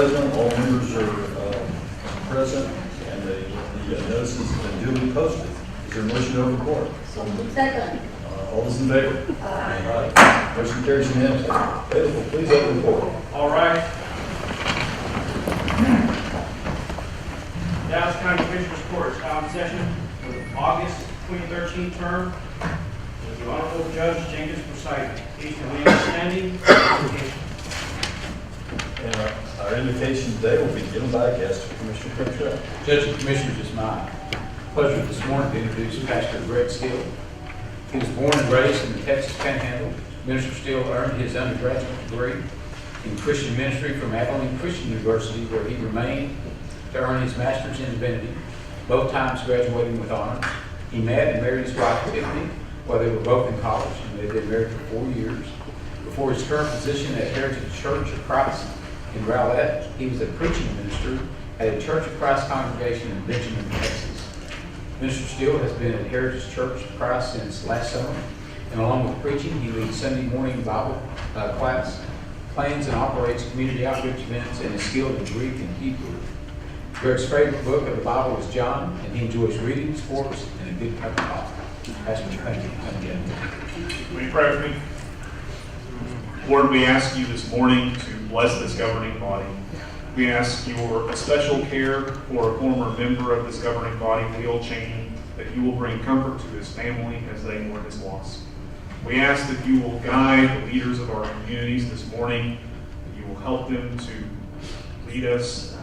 President. All members are present, and the notice has been duly posted. Is there a motion to open court? Second. All those in favor? Aye. Motion carries unanimously. Faithful, please open the court. All right. Dallas County Commissioners Court is now in session for the August 2013 term. With the Honorable Judge Jenkins presiding. Please remain standing. And our invitation today will be given by a guest, Commissioner Crenshaw. Judge and Commissioners, it's my pleasure this morning to introduce Pastor Greg Steele. He was born and raised in the Texas Panhandle. Minister Steele earned his undergraduate degree in Christian ministry from Abilene Christian University, where he remained to earn his master's in divinity, both times graduating with honors. He met and married his wife, Tiffany, while they were both in college, and they've been married for 4 years. Before his current position at Heritage Church of Christ in Rowlett, he was a preaching minister at a Church of Christ congregation in Benjamin, Texas. Minister Steele has been at Heritage Church of Christ since last summer, and along with preaching, he leads Sunday morning Bible class, plans and operates community outreach events, and is skilled in Greek and Hebrew. Greg's favorite book of the Bible is John, and he enjoys reading, sports, and a good cup of coffee. Pastor, thank you for coming again. Will you pray with me? Lord, we ask you this morning to bless this governing body. We ask your special care for a former member of this governing body, Will Cheney, that you will bring comfort to his family as they mourn his loss. We ask that you will guide the leaders of our communities this morning, that you will help them to lead us,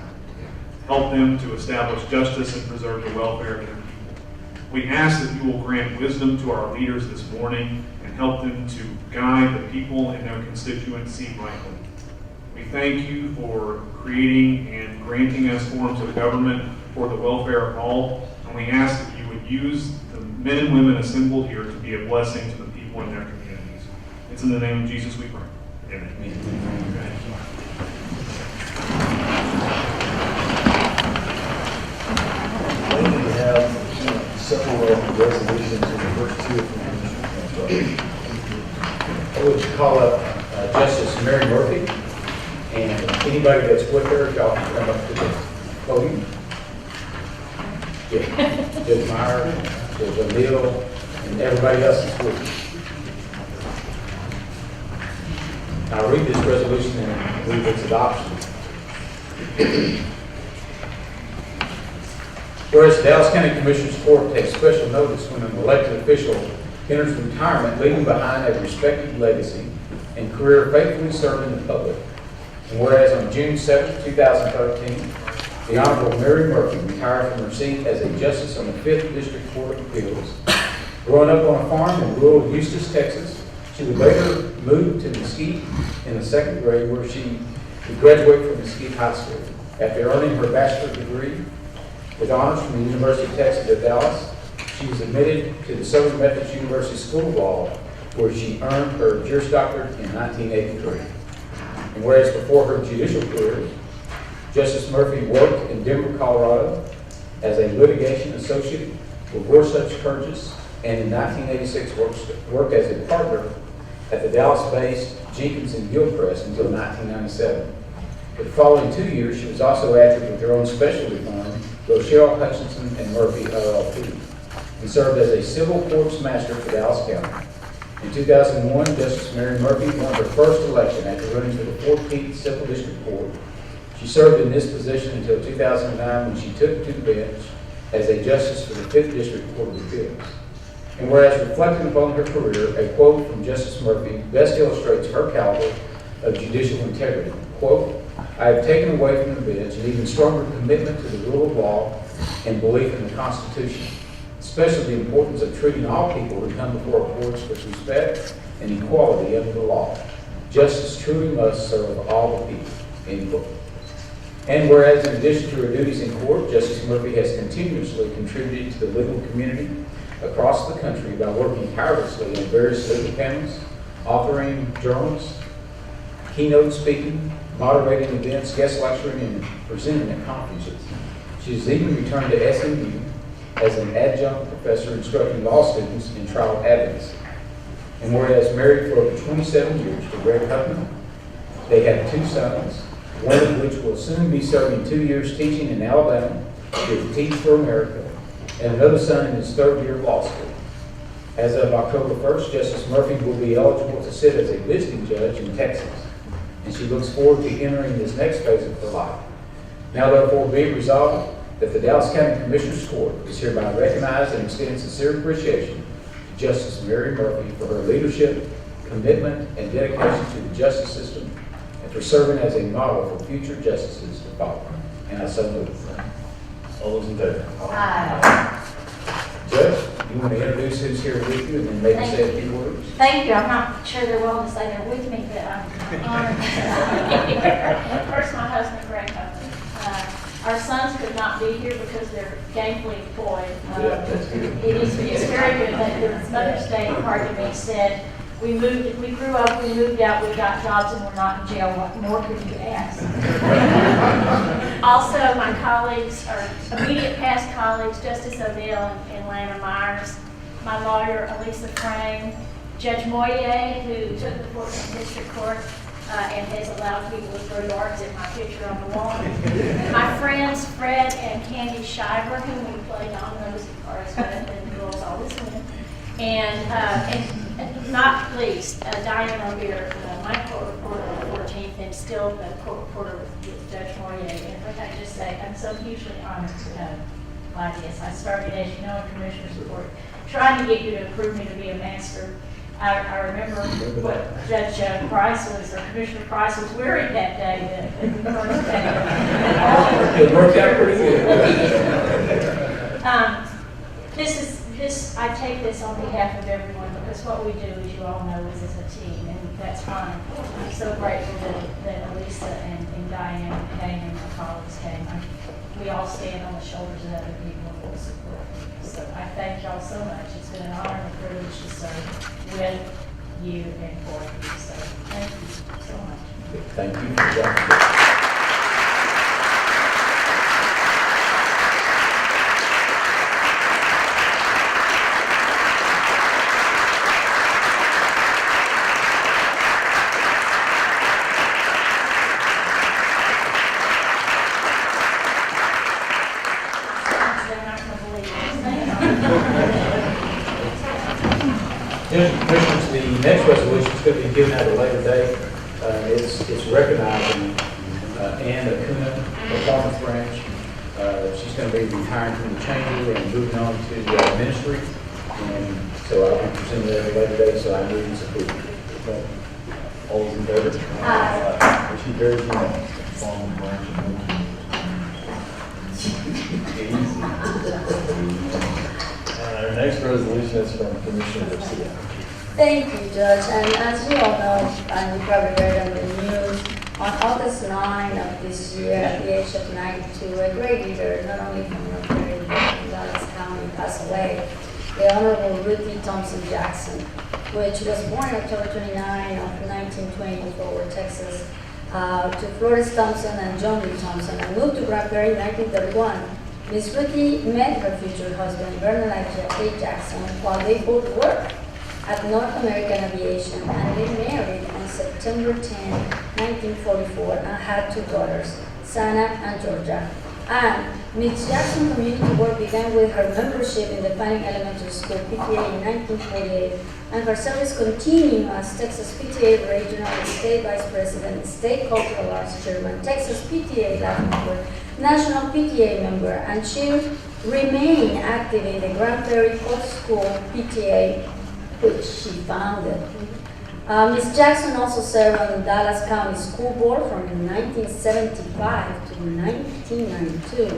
help them to establish justice and preserve the welfare of their people. We ask that you will grant wisdom to our leaders this morning and help them to guide the people in their constituency rightly. We thank you for creating and granting us forms of government for the welfare of all, and we ask that you would use the men and women assembled here to be a blessing to the people in their communities. It's in the name of Jesus we pray. Amen. We have several resolutions in the first two of them. I would call up Justice Mary Murphy, and anybody that's with her, y'all can come up to the podium. Yeah. Judge Meyer, Judge O'Neill, and everybody else is with you. I'll read this resolution and move its adoption. Whereas the Dallas County Commissioners Court takes special notice when an elected official enters retirement, leaving behind a respected legacy and career faithfully serving the public. And whereas on June 7, 2013, the Honorable Mary Murphy retired from her seat as a justice on the 5th District Court of Appeals. Growing up on a farm in rural Eustis, Texas, she would later move to Mesquite in the 2nd grade, where she would graduate from Mesquite High School. After earning her bachelor's degree with honors from the University of Texas at Dallas, she was admitted to the Southern Methodist University School of Law, where she earned her Juris Doctorate in 1983. And whereas before her judicial career, Justice Murphy worked in Denver, Colorado as a litigation associate with Gorsuch Purchase, and in 1986 worked as a partner at the Dallas-based Jenkins and Gilchrist until 1997. For the following 2 years, she was also active with her own specialty firm, Rochelle Hutchinson and Murphy LLP, and served as a civil courts master for Dallas County. In 2001, Justice Mary Murphy won her first election after running for the 14th Civil District Court. She served in this position until 2009, when she took to the bench as a justice for the 5th District Court of Appeals. And whereas reflecting upon her career, a quote from Justice Murphy best illustrates her caliber of judicial integrity. Quote, "I have taken away from the bench an even stronger commitment to the rule of law and belief in the Constitution, especially the importance of treating all people who come before courts with respect and equality under the law. Justice truly must serve all the people." End quote. And whereas in addition to her duties in court, Justice Murphy has continuously contributed to the legal community across the country by working tirelessly in various legal panels, authoring journals, keynote speaking, moderating events, guest lecturing, and presenting at conferences. She has even returned to SMU as an adjunct professor instructing law students in trial advocacy. And whereas married for over 27 years to Greg Huffman, they have 2 sons, one of which will soon be serving 2 years teaching in Alabama with Teach for America, and another son in his 3rd year of law school. As of October 1st, Justice Murphy will be eligible to sit as a visiting judge in Texas, and she looks forward to entering this next phase of her life. Now therefore be it resolved that the Dallas County Commissioners Court is hereby recognized and extends sincere appreciation to Justice Mary Murphy for her leadership, commitment, and dedication to the justice system, and for serving as a model for future justices to follow. And I so move. All those in favor? Judge, you want to introduce who's here with you and then maybe say a few words? Thank you. I'm not sure they're willing to say they're with me, but I'm honored. First, my husband, Greg Hudson. Our sons could not be here because they're gainfully employed. That's good. It's very good that the Mother's Day party to me said, we grew up, we moved out, we got jobs, and we're not in jail. What more could you ask? Also, my colleagues, or immediate past colleagues, Justice O'Neill and Lana Myers, my lawyer, Elisa Frame, Judge Moyer, who took the 14th District Court and has allowed people to throw darts at my picture on the wall. My friends, Fred and Candy Shiver, whom we play dominoes and cards with, and the girls always win. And not least, Diane O'Beer, my court reporter on the 14th, and still the court reporter with Judge Moyer. And what I just say, I'm so hugely honored to have like this. I started, as you know, in Commissioner's Court, trying to get you to approve me to be a master. I remember what Judge Price was, or Commissioner Price was wearing that day, the first day. It worked out pretty good. I take this on behalf of everyone, because what we do, as you all know, is as a team, and that's fine. I'm so grateful that Elisa and Diane came and my colleagues came. We all stand on the shoulders of other people and will support people. So I thank y'all so much. It's been an honor and a privilege to serve with you and for you. So thank you so much. Thank you for that. Commissioners, the next resolution is going to be given at a later date. It's recognizing Ann Acuna, Performance Branch. She's going to be retiring from the chamber and moving on to ministry. And so I'll be presenting that at a later date, so I move this approval. All those in favor? Aye. She very Performance Branch. Our next resolution is from Commissioner Garcia. Thank you, Judge. And as you all know, and you probably read on the news, on August 9 of this year, at the age of 92, a great leader, not only from North Carolina, but from Dallas County, passed away. The Honorable Ruthie Thompson Jackson, which was born October 29 of 1920 in Fort Worth, Texas, to Florence Thompson and John Lee Thompson, and moved to Grand Prairie in 1931. Miss Ruthie met her future husband, Bernard A. Jackson, while they both worked at North American Aviation, and they married on September 10, 1944, and had 2 daughters, Sana and Georgia. And Ms. Jackson community work began with her membership in the Fanning Elementary School PTA in 1948, and her service continued as Texas PTA Regional and State Vice President, State Cultural Arts Chairman, Texas PTA Life Member, National PTA member, and she remained active in the Grand Prairie Court School PTA, which she founded. Ms. Jackson also served on the Dallas County School Board from 1975 to 1992,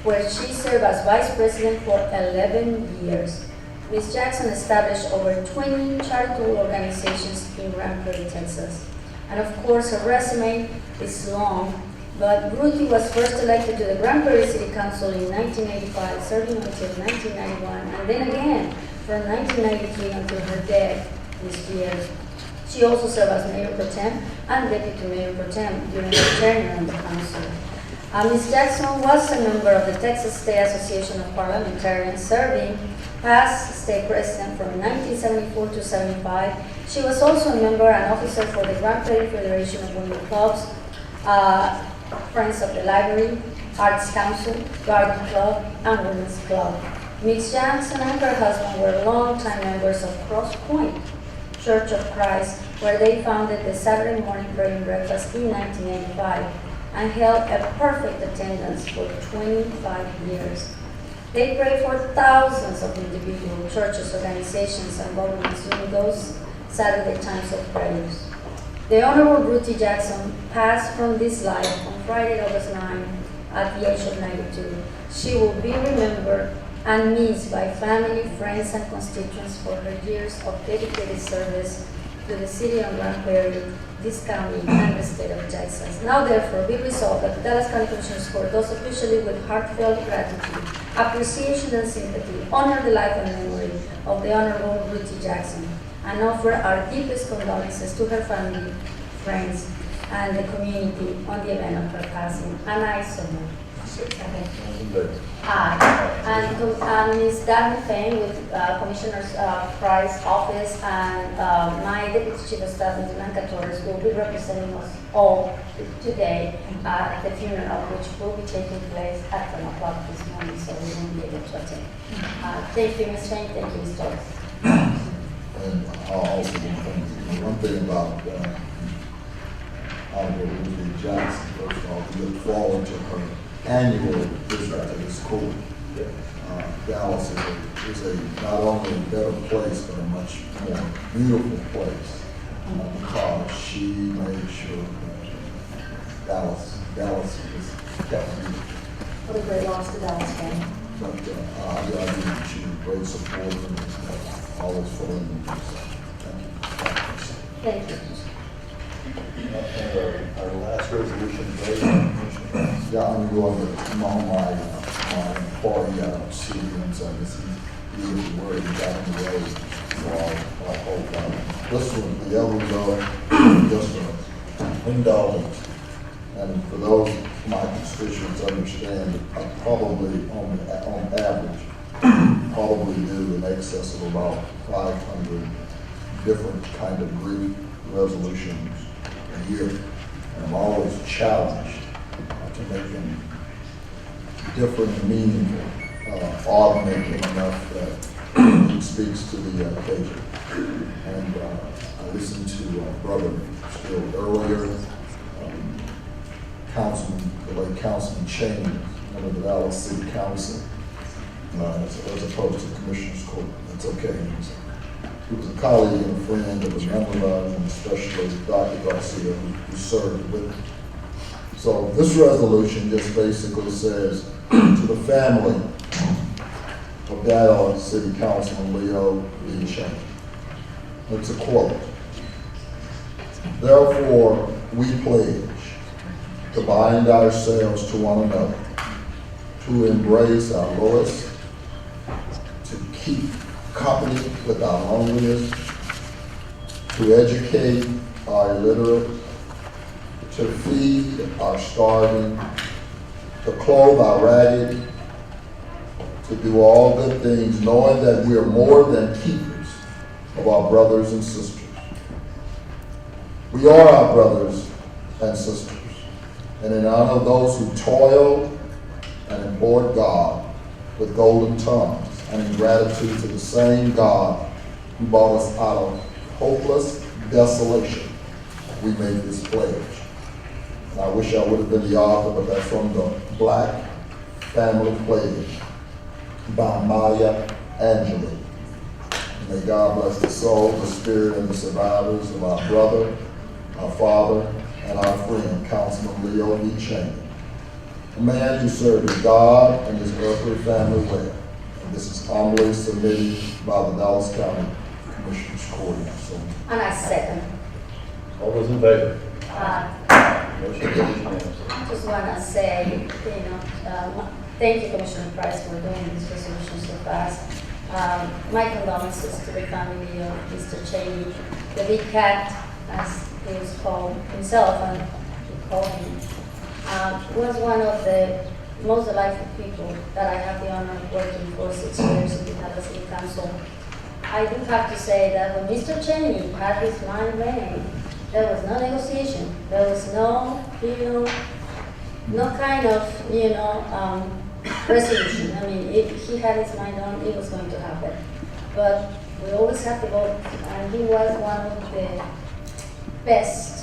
where she served as Vice President for 11 years. Ms. Jackson established over 20 charitable organizations in Grand Prairie, Texas. And of course, her resume is long, but Ruthie was first elected to the Grand Prairie City Council in 1985, serving until 1991, and then again from 1993 until her death this year. She also served as Mayor Pro Tem and Deputy Mayor Pro Tem during her tenure on the council. Ms. Jackson was a member of the Texas State Association of Parliamentarians, serving as state president from 1974 to 75. She was also a member and officer for the Grand Prairie Federation of Women Clubs Friends of the Library, Arts Council, Garden Club, and Women's Club. Miss Jackson and her husband were longtime members of Cross Point Church of Christ, where they founded the Saturday morning prayer and breakfast in 1985 and held a perfect attendance for 25 years. They pray for thousands of individual churches, organizations, and governments during those Saturday times of prayers. The Honorable Ruthie Jackson passed from this life on Friday, August 9, at the age of 92. She will be remembered and missed by family, friends, and constituents for her years of dedicated service to the city of Grand Prairie, this county, and the state of Texas. Now, therefore, be resolved that the Dallas County Commissioners Court does officially, with heartfelt gratitude, appreciation, and sympathy, honor the life and memory of the Honorable Ruthie Jackson, and offer our deepest condolences to her family, friends, and the community on the event of her passing. And I so move. And Ms. Daphne Fain with Commissioner Price's office and my Deputy Chief of Staff, Ms. Blanca Torres, will be representing us all today at the funeral, which will be taking place at 10 o'clock this morning, so we won't be able to attend. Thank you, Ms. Fain. Thank you, Ms. Torres. And I'll also think one thing about Honorable Ruthie Jackson. First of all, we look forward to her annual visit to this court. Dallas is a not only a better place, but a much more beautiful place because she made sure that Dallas is kept beautiful. What a great loss to Dallas fan. But I think she was great support and always full in the Thank you. Thank you. And our last resolution today, Commissioner. Yeah, I'm going to my employee students and this is where he got in the way. So I hope this one, the others are just indulgence. And for those of my constituents understand that I probably on average probably do in excess of about 500 different kind of grief resolutions a year. And I'm always challenged to make them different and meaningful, augmenting enough that it speaks to the occasion. And I listened to Brother Still earlier, the late Councilman Cheney, member of the Dallas City Council, as opposed to Commissioner's Court. That's okay. He was a colleague and a friend of a member of ours, and especially Dr. Garcia, who served with him. So this resolution just basically says to the family of Dallas City Councilman Leo B. Cheney. It's a quote. Therefore, we pledge to bind ourselves to one another, to embrace our lowest, to keep company with our loneliness, to educate our illiterate, to feed our starving, to clothe our ragged, to do all good things, knowing that we are more than keepers of our brothers and sisters. We are our brothers and sisters, and in honor of those who toiled and implored God with golden tongues, and in gratitude to the same God who brought us out of hopeless desolation, we make this pledge. And I wish I would have been the author, but that's from the Black Family Pledge by Maya Angelou. May God bless the soul, the spirit, and the survivors of our brother, our father, and our friend, Councilman Leo B. Cheney, a man who served his God and his earthly family well. And this is humbly submitted by the Dallas County Commissioners Court. So, And I second. All those in favor? Motion carries unanimously. I just want to say, thank you, Commissioner Price, for doing this resolution so fast. My condolences to the family of Mr. Cheney, the big cat, as he was called himself, and he called him. Was one of the most delightful people that I have the honor of working for 6 years in the Dallas City Council. I do have to say that when Mr. Cheney had his mind made, There was no negotiation. There was no, no kind of, resolution. I mean, if he had his mind on, it was going to happen. But we always have to vote, and he was one of the best,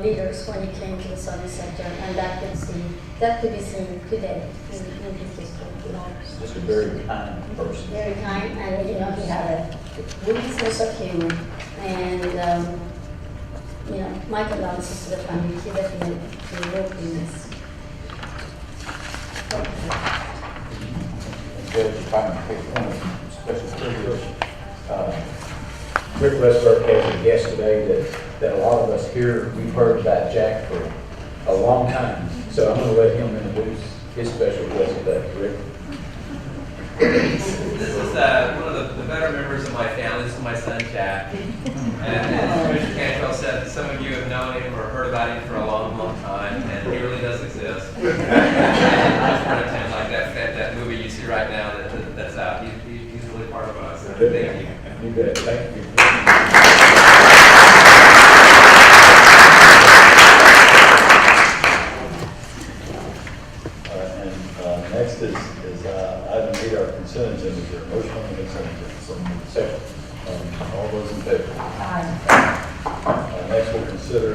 leaders when it came to the service sector, and that could be seen today in his history. Just a very kind person. Very kind, and he had a good sense of humor, and my condolences to the family. He definitely will be missed. Judge, if I can take one special privilege. Rick Westbrook has a guest today that a lot of us here, we've heard about Jack for a long time. So I'm going to let him introduce his special guest today. Rick? This is one of the better members of my family. This is my son, Jack. And as Commissioner Cantrell said, some of you have known him or heard about him for a long, long time, and he really does exist. Just pretend like that movie you see right now that's out. He's really part of us. Thank you. You bet. Thank you. Next is item 8, our consent agenda. Is there a motion on the consent agenda? Second. All those in favor? Next, we'll consider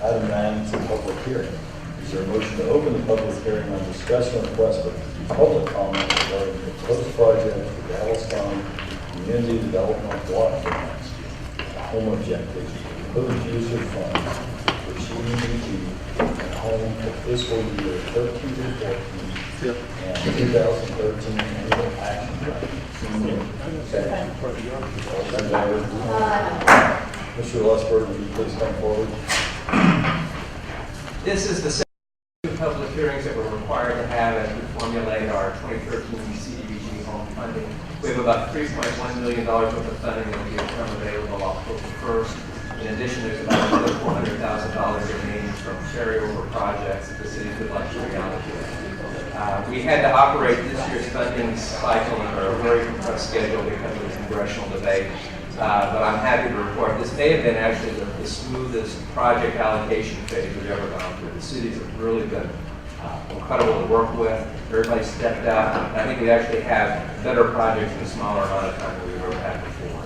item 9, it's a public hearing. Is there a motion to open the public hearing on discussion request for public comment regarding the proposed project for Dallas County Community Development Block Grants, home objectives, proposed use of funds for CDBG and home for fiscal year 13 to 14 and 2013 annual action plan. Mr. Lusberg, would you please come forward? This is the second public hearings that we're required to have as we formulate our 2013 CDBG home funding. We have about $3.1 million worth of funding that will become available October 1st. In addition, there's about another $400,000 remaining from carryover projects that the city would like to reallocate. We had to operate this year's funding cycle under a very compressed schedule because of the congressional debate. But I'm happy to report this may have been actually the smoothest project allocation phase we've ever gone through. The cities have really been incredible to work with. Everybody stepped up. I think we actually have better projects in a smaller amount of time than we've ever had before.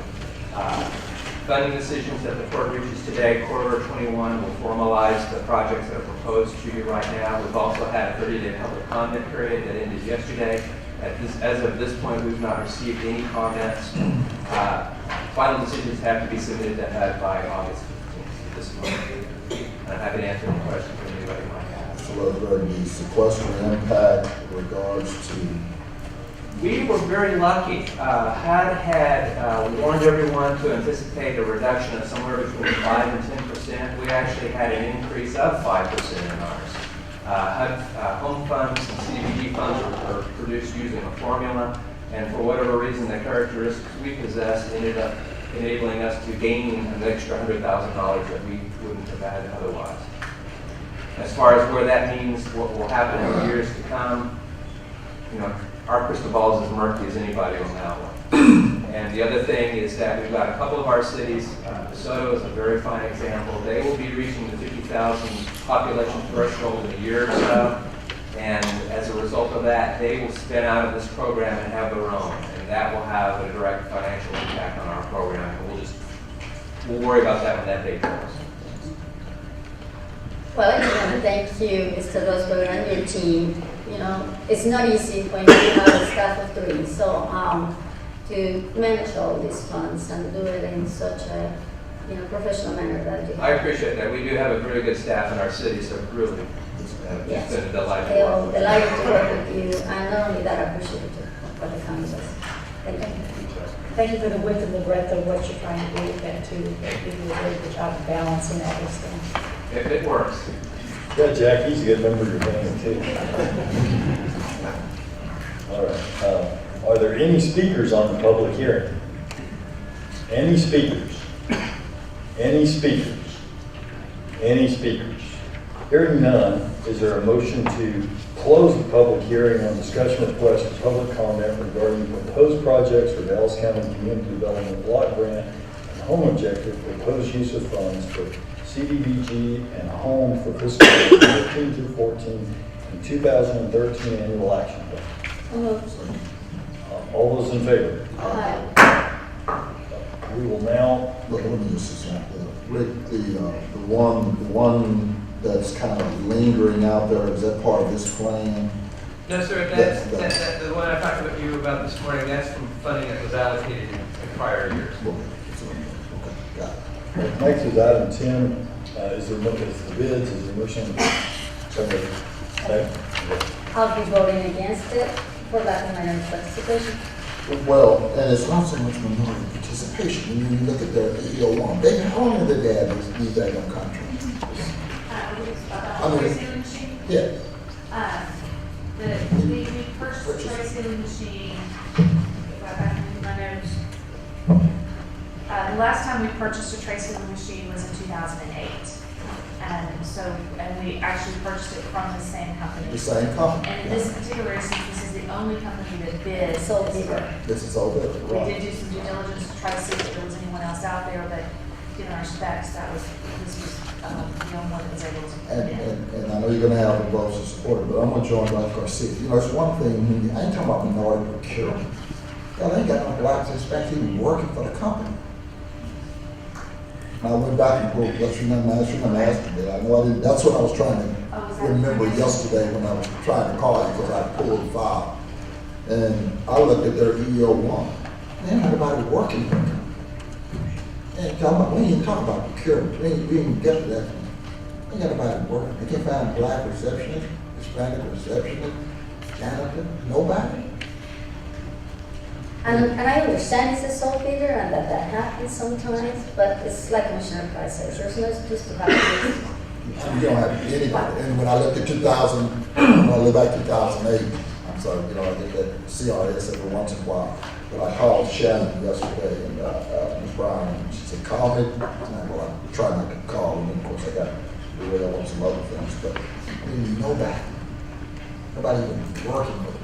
Funding decisions that the court reaches today, quarter 21, will formalize the projects that are proposed to you right now. We've also had a 30-day public comment period that ended yesterday. As of this point, we've not received any comments. Final decisions have to be submitted to HUD by August 15th this month. And I'm happy to answer any questions that anybody might have. So the sequester impact in regards to, We were very lucky. HUD had warned everyone to anticipate a reduction of somewhere between 5 and 10%. We actually had an increase of 5% in ours. HUD home funds and CDBG funds are produced using a formula, and for whatever reason, the characteristics we possessed ended up enabling us to gain an extra $100,000 that we wouldn't have had otherwise. As far as where that means, what will happen in years to come, our crystal ball is as murky as anybody on that one. And the other thing is that we've got a couple of our cities, DeSoto is a very fine example. They will be reaching the 50,000 population threshold in a year or so. And as a result of that, they will spin out of this program and have their own. And that will have a direct financial impact on our program. And we'll worry about that when that day comes. Well, I just want to thank you, Mr. Rosberg, and your team. It's not easy when you have a staff of 3. So to manage all these funds and do it in such a professional manner that you have. I appreciate that. We do have a very good staff in our city, so really, it's been a delight to They work are with. delighted to work with you, and not only that, I appreciate it for the council. Thank you. Thank you for the width and the breadth of what you're trying to do with that too. You do a very good job of balancing all this thing. If it works. Yeah, Jack, he's a good member of your family too. All right. Are there any speakers on the public hearing? Any speakers? Any speakers? Any speakers? Hearing none, is there a motion to close the public hearing on discussion request for public comment regarding proposed projects for Dallas County Community Development Block Grant and home objective, proposed use of funds for CDBG and home for fiscal year 13 through 14 and 2013 annual action plan. So moved. All those in favor? Aye. We will now, Look, let me just say something. Rick, the one that's kind of lingering out there, is that part of this plan? No, sir, the one I talked about you about this morning, that's from funding that was allocated in prior years. Okay, got it. next is item 10, is the bids, is there a motion? Somebody, second? I'll be voting against it for lack of minority participation. Well, and it's not so much minority participation. When you look at their EO1, they, how long have they had these daggone contracts? I mean, yeah. We purchased the tray sealing machine, if I have my notes. The last time we purchased a tray sealing machine was in 2008. And we actually purchased it from the same company. The same company. And in this particular instance, this is the only company that bid. So bigger. This is all good, We right? did do some due diligence to try to see if there was anyone else out there, but given our specs, this was the only one that was able to bid. And I know you're gonna have the votes to support it, but I'm gonna join Dr. Garcia. You know, it's one thing, I ain't talking about minority procurement. Y'all ain't got no blacks and Hispanics even working for the company. I went back and pulled, that's your name, I know I didn't, that's what I was trying to remember yesterday when I was trying to call you, because I pulled the file. And I looked at their EO1, man, nobody working for them. And talking about, we ain't even talking about procurement, we ain't even get to that. Ain't got nobody working, they can't find a black receptionist, Hispanic receptionist, janitor, nobody. And I understand it's a sole bidder and that happens sometimes, but it's like Commissioner Price says, there's no excuse to have this. You don't have anybody. And when I looked at 2000, when I look back 2008, I'm sorry, you know, I get that CRS every once in a while. But I called Shannon yesterday and Ms. Brown, and she said, call me. And well, I tried not to call, and then of course I got the rail on some other things. But I mean, nobody even working with them.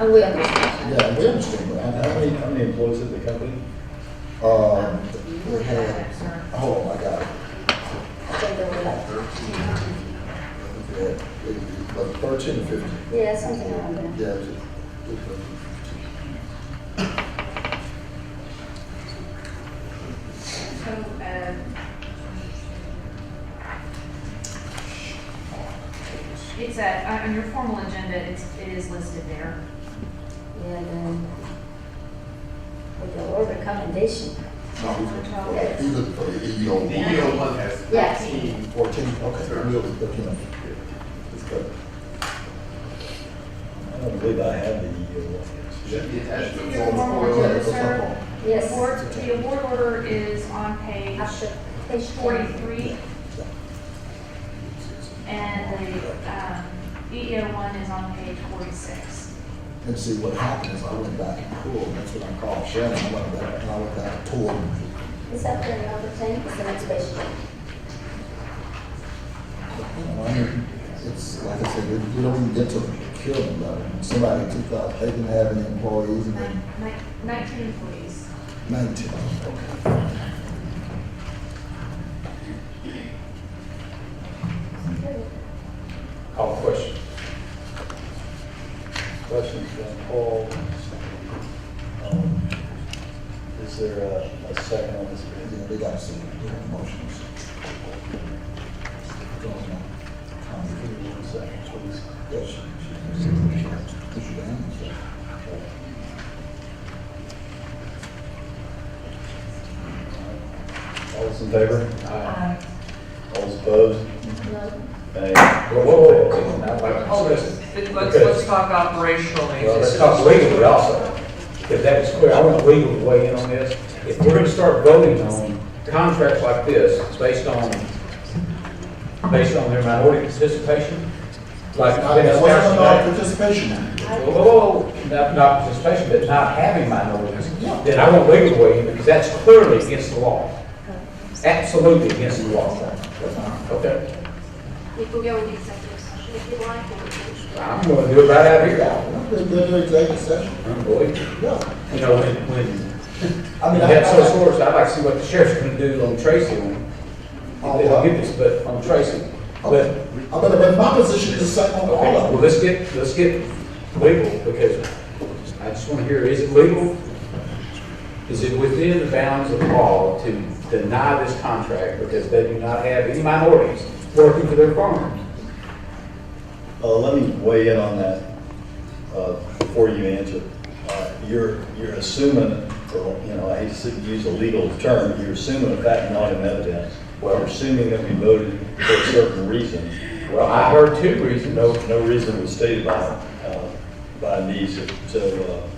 And we understand. Yeah, we understand that. How many employees at the company? We had, hold on, I got it. I think they were like, Yeah, like 13 or 15. yeah, something around there. Yeah, it was So, it's on your formal agenda, it is listed there. Yeah, then with the Lord recommendation. No, he's looking for the EO. The EO1 has Yeah. 14, okay, really, 13. It's good. I don't believe I have the EO. should be attached to Your the formal Yeah, agenda, it's sir. up Yes. The award order is on page After page 43, and the EO1 is on page 46. And see, what happened is I went back and pulled, that's when I called Shannon, I went back and pulled. It's after number 10, it's the next page. You know, I mean, it's, like I said, you don't even get to the procurement level. Somebody took out, they didn't have any employees, and then 19 employees. 19, okay. Call the question. Questions been called? Is there a second on this bid? Yeah, they got to see, they have motions. One second, please. Yes. Push your hands. All those in favor? Aye. All those opposed? No. Nay. Whoa, whoa, whoa. Now, like, Hold listen. it. Let's talk operationally. Well, let's talk legally also, if that is clear. I want legal to weigh in on this. If we're gonna start voting on contracts like this, based on their minority participation, like That been wasn't established about today. participation. Whoa, whoa, whoa, not participation, but not having minorities, then I want legal to weigh in, because that's clearly against the law. Absolutely against the law. Okay. If we go with the executive session. session if you'd like, or I'm gonna do it right out here. Yeah, we're going to executive session. Unbelievable. Yeah. You know, when I mean, you have so source, I'd like to see what the sheriff's gonna do on Tracy. On They'll what? get this, but on Tracy. But, But my position is the same on okay, all well, of them. let's get legal, because I just wanna hear, is it legal? Is it within the bounds of law to deny this contract because they do not have any minorities working for their farms? Let me weigh in on that before you answer. You're assuming, or, you know, I hate to use a legal term, you're assuming a fact not in evidence. Well, you're assuming that we voted for a certain reason. Well, I heard two reasons. No reason was stated by me, so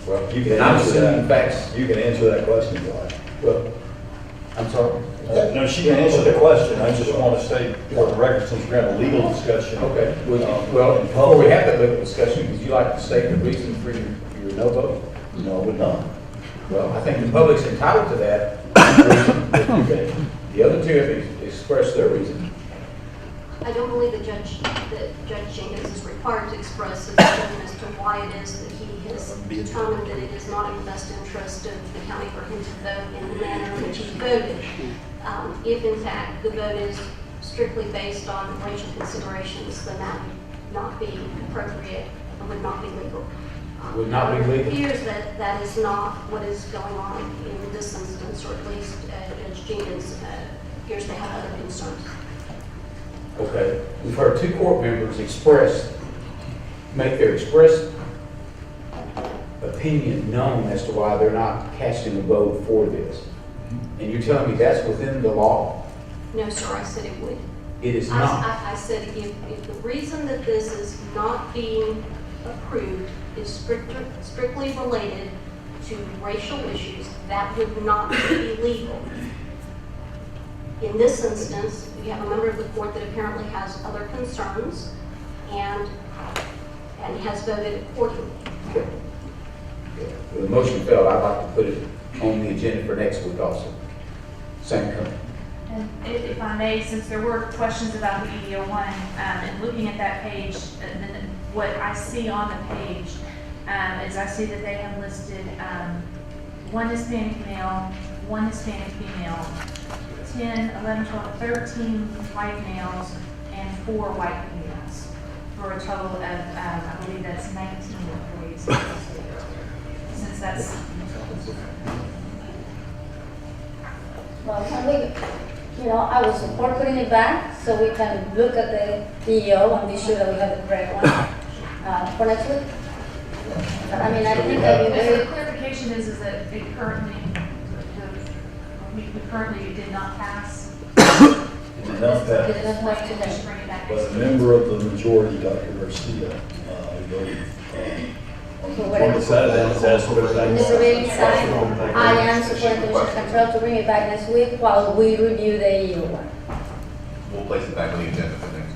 Well, you can I'm answer assuming that. facts. You can answer that question, Dwight. Well, I'm sorry. No, she can answer the question. I just want to state for the record, since we're having a legal discussion. Okay, well, before we have that legal discussion, would you like to state the reason for your no vote? No, I would not. Well, I think the public's entitled to that reason. The other two have expressed their reason. I don't believe that Judge Jenkins is required to express his opinion as to why it is that he has determined that it is not in the best interest of the county for him to vote in the manner in which he voted. If in fact the vote is strictly based on racial considerations, then that would not be appropriate and would not be legal. Would not be legal? It appears that that is not what is going on in this instance, or at least Judge Jenkins appears to have other concerns. Okay, we've heard two court members make their express opinion known as to why they're not casting a vote for this. And you're telling me that's within the law? No, sir, I said it would. It is not. I said if the reason that this is not being approved is strictly related to racial issues, that would not be legal. In this instance, we have a member of the court that apparently has other concerns and has voted accordingly. The motion failed. I'd like to put it on the agenda for next week also. Same company. And if I may, since there were questions about the EDO1, and looking at that page, then what I see on the page is I see that they have listed one Hispanic male, one Hispanic female, 10, 11, 12, 13 white males, and 4 white females, for a total of, I believe that's 19 employees. Since that's, Well, can we, I would support putting it back so we can look at the EO and be sure that we have the correct one for next week. But I mean, I think that we the very, clarification is that it currently, we currently did not pass. It did not pass. it doesn't have to Just be. bring it back But next a week. member of the majority, Dr. Garcia, voted on So the whatever. court side, and has asked for it back. Mr. Reading, I am supporting Commissioner Control to bring it back next week while we review the EO one. We'll place it back on the agenda for next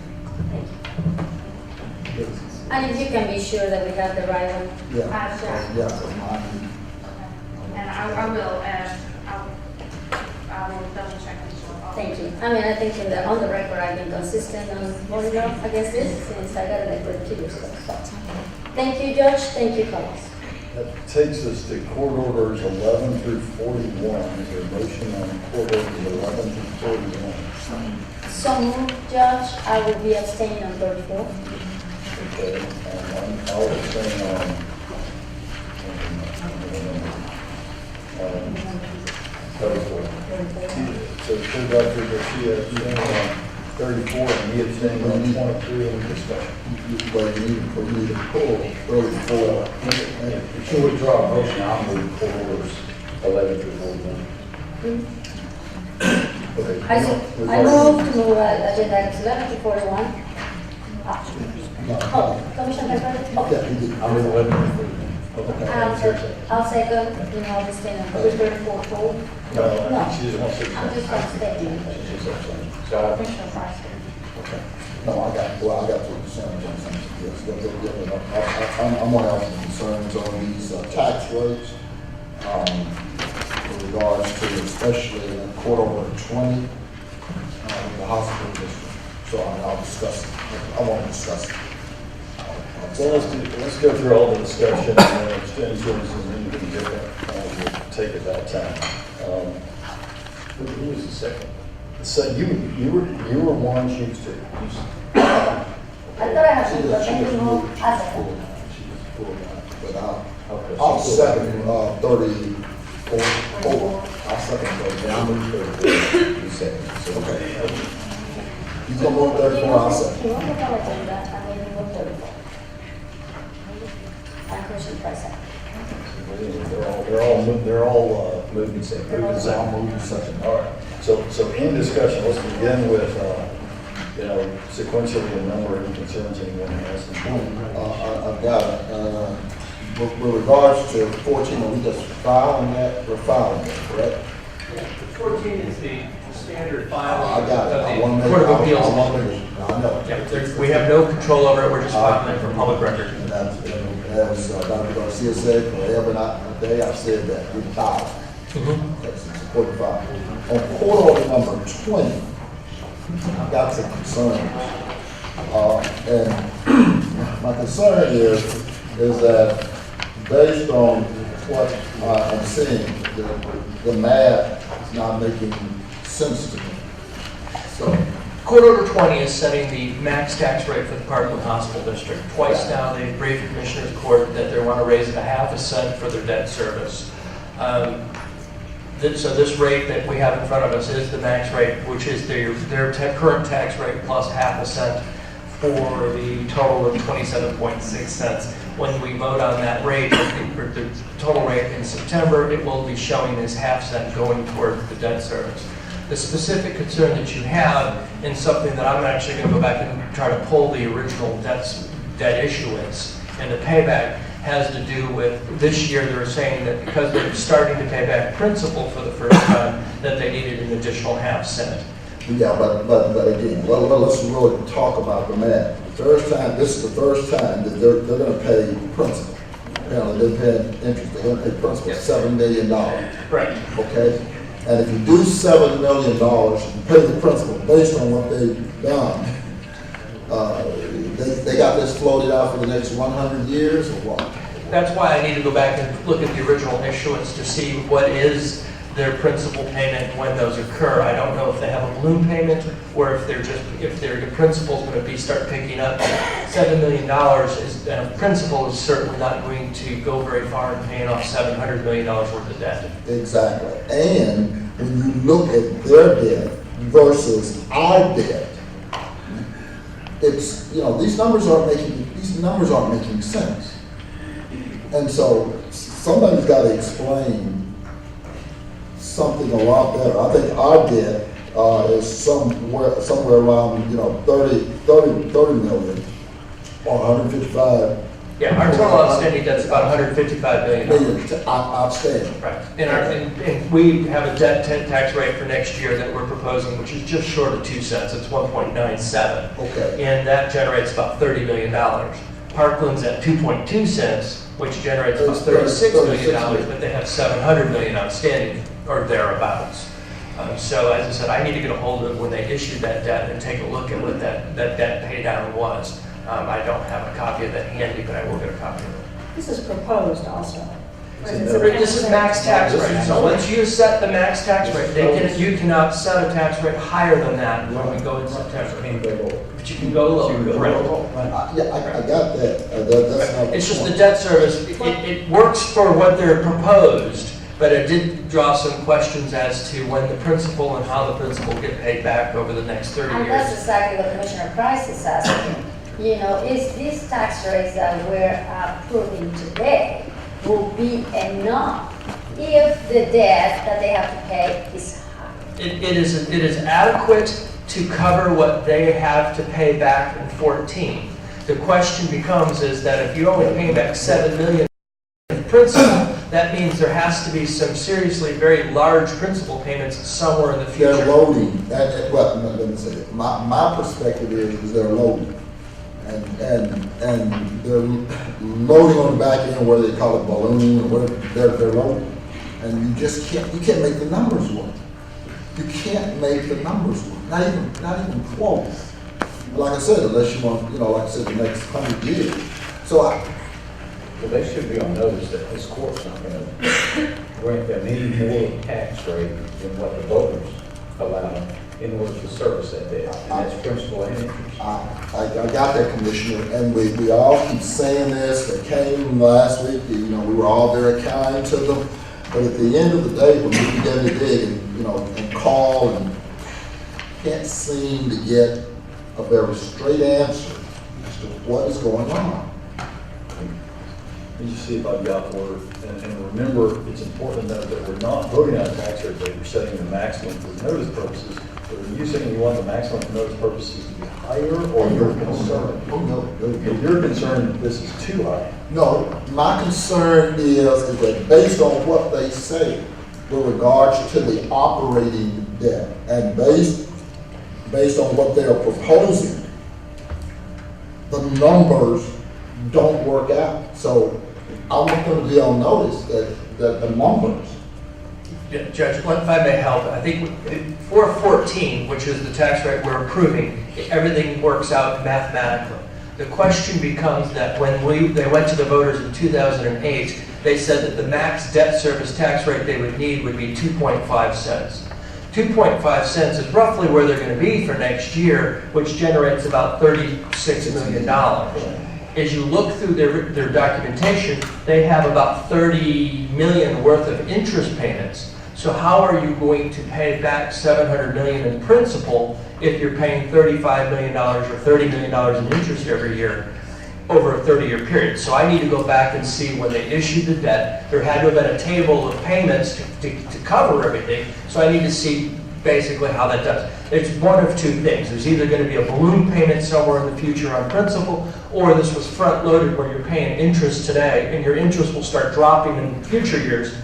week. And if you can be sure that we have the right one. Yeah, Sure. yeah. And I will double check this one. Thank you. I mean, I think on the record, I've been consistent on voting no against this since I got elected 2 years ago. So, thank you, Judge. Thank you, colleagues. That takes us to court orders 11 through 41. Is there a motion on court orders 11 through 41? So moved, Judge. I will be abstaining on 34. Okay, I'll abstain on 34. So Dr. Garcia abstained on 34, and he abstained on 23 in discussion. But you need to pull 34. Before we draw a motion, I'll move court orders 11 through 41. Okay. I move to move agenda items 11 to 41. Commissioner Control? Yeah, you did. I'll move 11 through 41. I'll second, I'll abstain on 34 full. No, I think she just wants to I'm abstain. just abstaining. So, Commissioner Price. No, I got 2 concerns. Yes, I'm going to have some concerns on these tax rates in regards to especially in Court Order 20, the hospital district. So I'll discuss, I want to discuss. Well, let's go through all the discussion and then exchange services and anything different, we'll take at that time. Who was the second? So you were one, she was two. I thought I had to, but maybe more. I second. But Okay, I'll so- second, 34. I'll second 34. Yeah, I'm in 34. You second. So- Okay. You come on 34, I'll second. You want to come agenda, and maybe we'll 34. And Christian Price. They're all moving second. I'll move to second. All right, so in discussion, let's begin with, sequentially a number of concerns anyone has. I've got it. With regards to 14, are we just filing that? We're filing it, correct? 14 is the standard I file. got it. I want to make, Court of I Appeals. want to make, I know. We have no control over it, we're just filing it for public record. And as Dr. Garcia said, forever and a day, I've said that, we filed. That's important file. On court order number 20, I've got some concerns. And my concern is that based on what I'm seeing, the math is not making sense to me. So, Court Order 20 is setting the max tax rate for the Parkland Hospital District. Twice now, they've briefed the Commissioner's Court that they want to raise it a ½ cent for their debt service. So this rate that we have in front of us is the max rate, which is their current tax rate plus ½ cent for the total of 27.6 cents. When we vote on that rate, the total rate in September, it will be showing this ½ cent going toward the debt service. The specific concern that you have, and something that I'm actually going to go back and try to pull the original debt issuance and the payback, has to do with this year. They're saying that because they're starting to pay back principal for the first time, that they needed an additional ½ cent. yeah, but again, let's really talk about the math. This is the first time that they're going to pay principal. Apparently, they're paying interest. They're going to pay principal $7 million. Right. Okay? And if you do $7 million, you pay the principal based on what they've done. They got this floated out for the next 100 years or what? That's why I need to go back and look at the original issuance to see what is their principal payment when those occur. I don't know if they have a balloon payment or if the principal is going to start picking up. $7 million and principal is certainly not going to go very far in paying off $700 million worth of debt. Exactly. And when you look at their debt versus our debt, it's, these numbers aren't making sense. And so somebody's got to explain something a lot better. I think our debt is somewhere around 30 million or 155 Yeah, our total outstanding debt is about $155 million. million outstanding. Right. And we have a debt tax rate for next year that we're proposing, which is just short of 2 cents. It's 1.97. Okay. And that generates about $30 million. Parkland's at 2.2 cents, which generates about $36 million, but they have $700 million outstanding or thereabouts. So as I said, I need to get a hold of when they issued that debt and take a look at what that debt pay down was. I don't have a copy of that handy, but I will get a copy of it. This is proposed also. This is max tax rate. So once you set the max tax rate, you cannot set a tax rate higher than that when we go in September. But you can go lower. Correct. Yeah, I got that. That's not It's just the debt service, it works for what they're proposed, but it did draw some questions as to when the principal and how the principal get paid back over the next 30 And years. that's exactly what Commissioner Price is asking. Is these tax rates that we're approving today will be enough if the debt that they have to pay is high? It is adequate to cover what they have to pay back in 14. The question becomes is that if you're only paying back $7 million in principal, that means there has to be some seriously very large principal payments somewhere in the future. They're loading. Well, let me say it. My perspective is they're loading. And they're loading on the back end, whether they call it balloon or whatever, they're loading. And you just can't make the numbers work. You can't make the numbers work. Not even close. like I said, unless you want, like I said, the next 100 years. So Well, they should be on notice that this court's not going to grant them any more tax rate than what the voters allow them in order to service that debt. And that's principal and interest. I got that, Commissioner, and we all keep saying this. They came last week, we were all very kind to them. But at the end of the day, when we begin to dig and call and can't seem to get a very straight answer as to what is going on. Let me just see if I've got order. And remember, it's important to note that we're not voting on tax rate, but we're setting the maximum for notice purposes. But are you saying you want the maximum for notice purposes to be higher, or you're concerned? Oh, no. If you're concerned that this is too high, No, my concern is that based on what they say with regards to the operating debt and based on what they're proposing, the numbers don't work out. So I want them to be on notice that the numbers. Yeah, Judge, if I may help, I think for 14, which is the tax rate we're approving, everything works out mathematically. The question becomes that when they went to the voters in 2008, they said that the max debt service tax rate they would need would be 2.5 cents. 2.5 cents is roughly where they're going to be for next year, which generates about $36 million. As you look through their documentation, they have about 30 million worth of interest payments. So how are you going to pay back $700 million in principal if you're paying $35 million or $30 million in interest every year over a 30-year period? So I need to go back and see when they issued the debt, there had to have been a table of payments to cover everything. So I need to see basically how that does. It's one of two things. There's either going to be a balloon payment somewhere in the future on principal, or this was front-loaded where you're paying interest today, and your interest will start dropping in future years,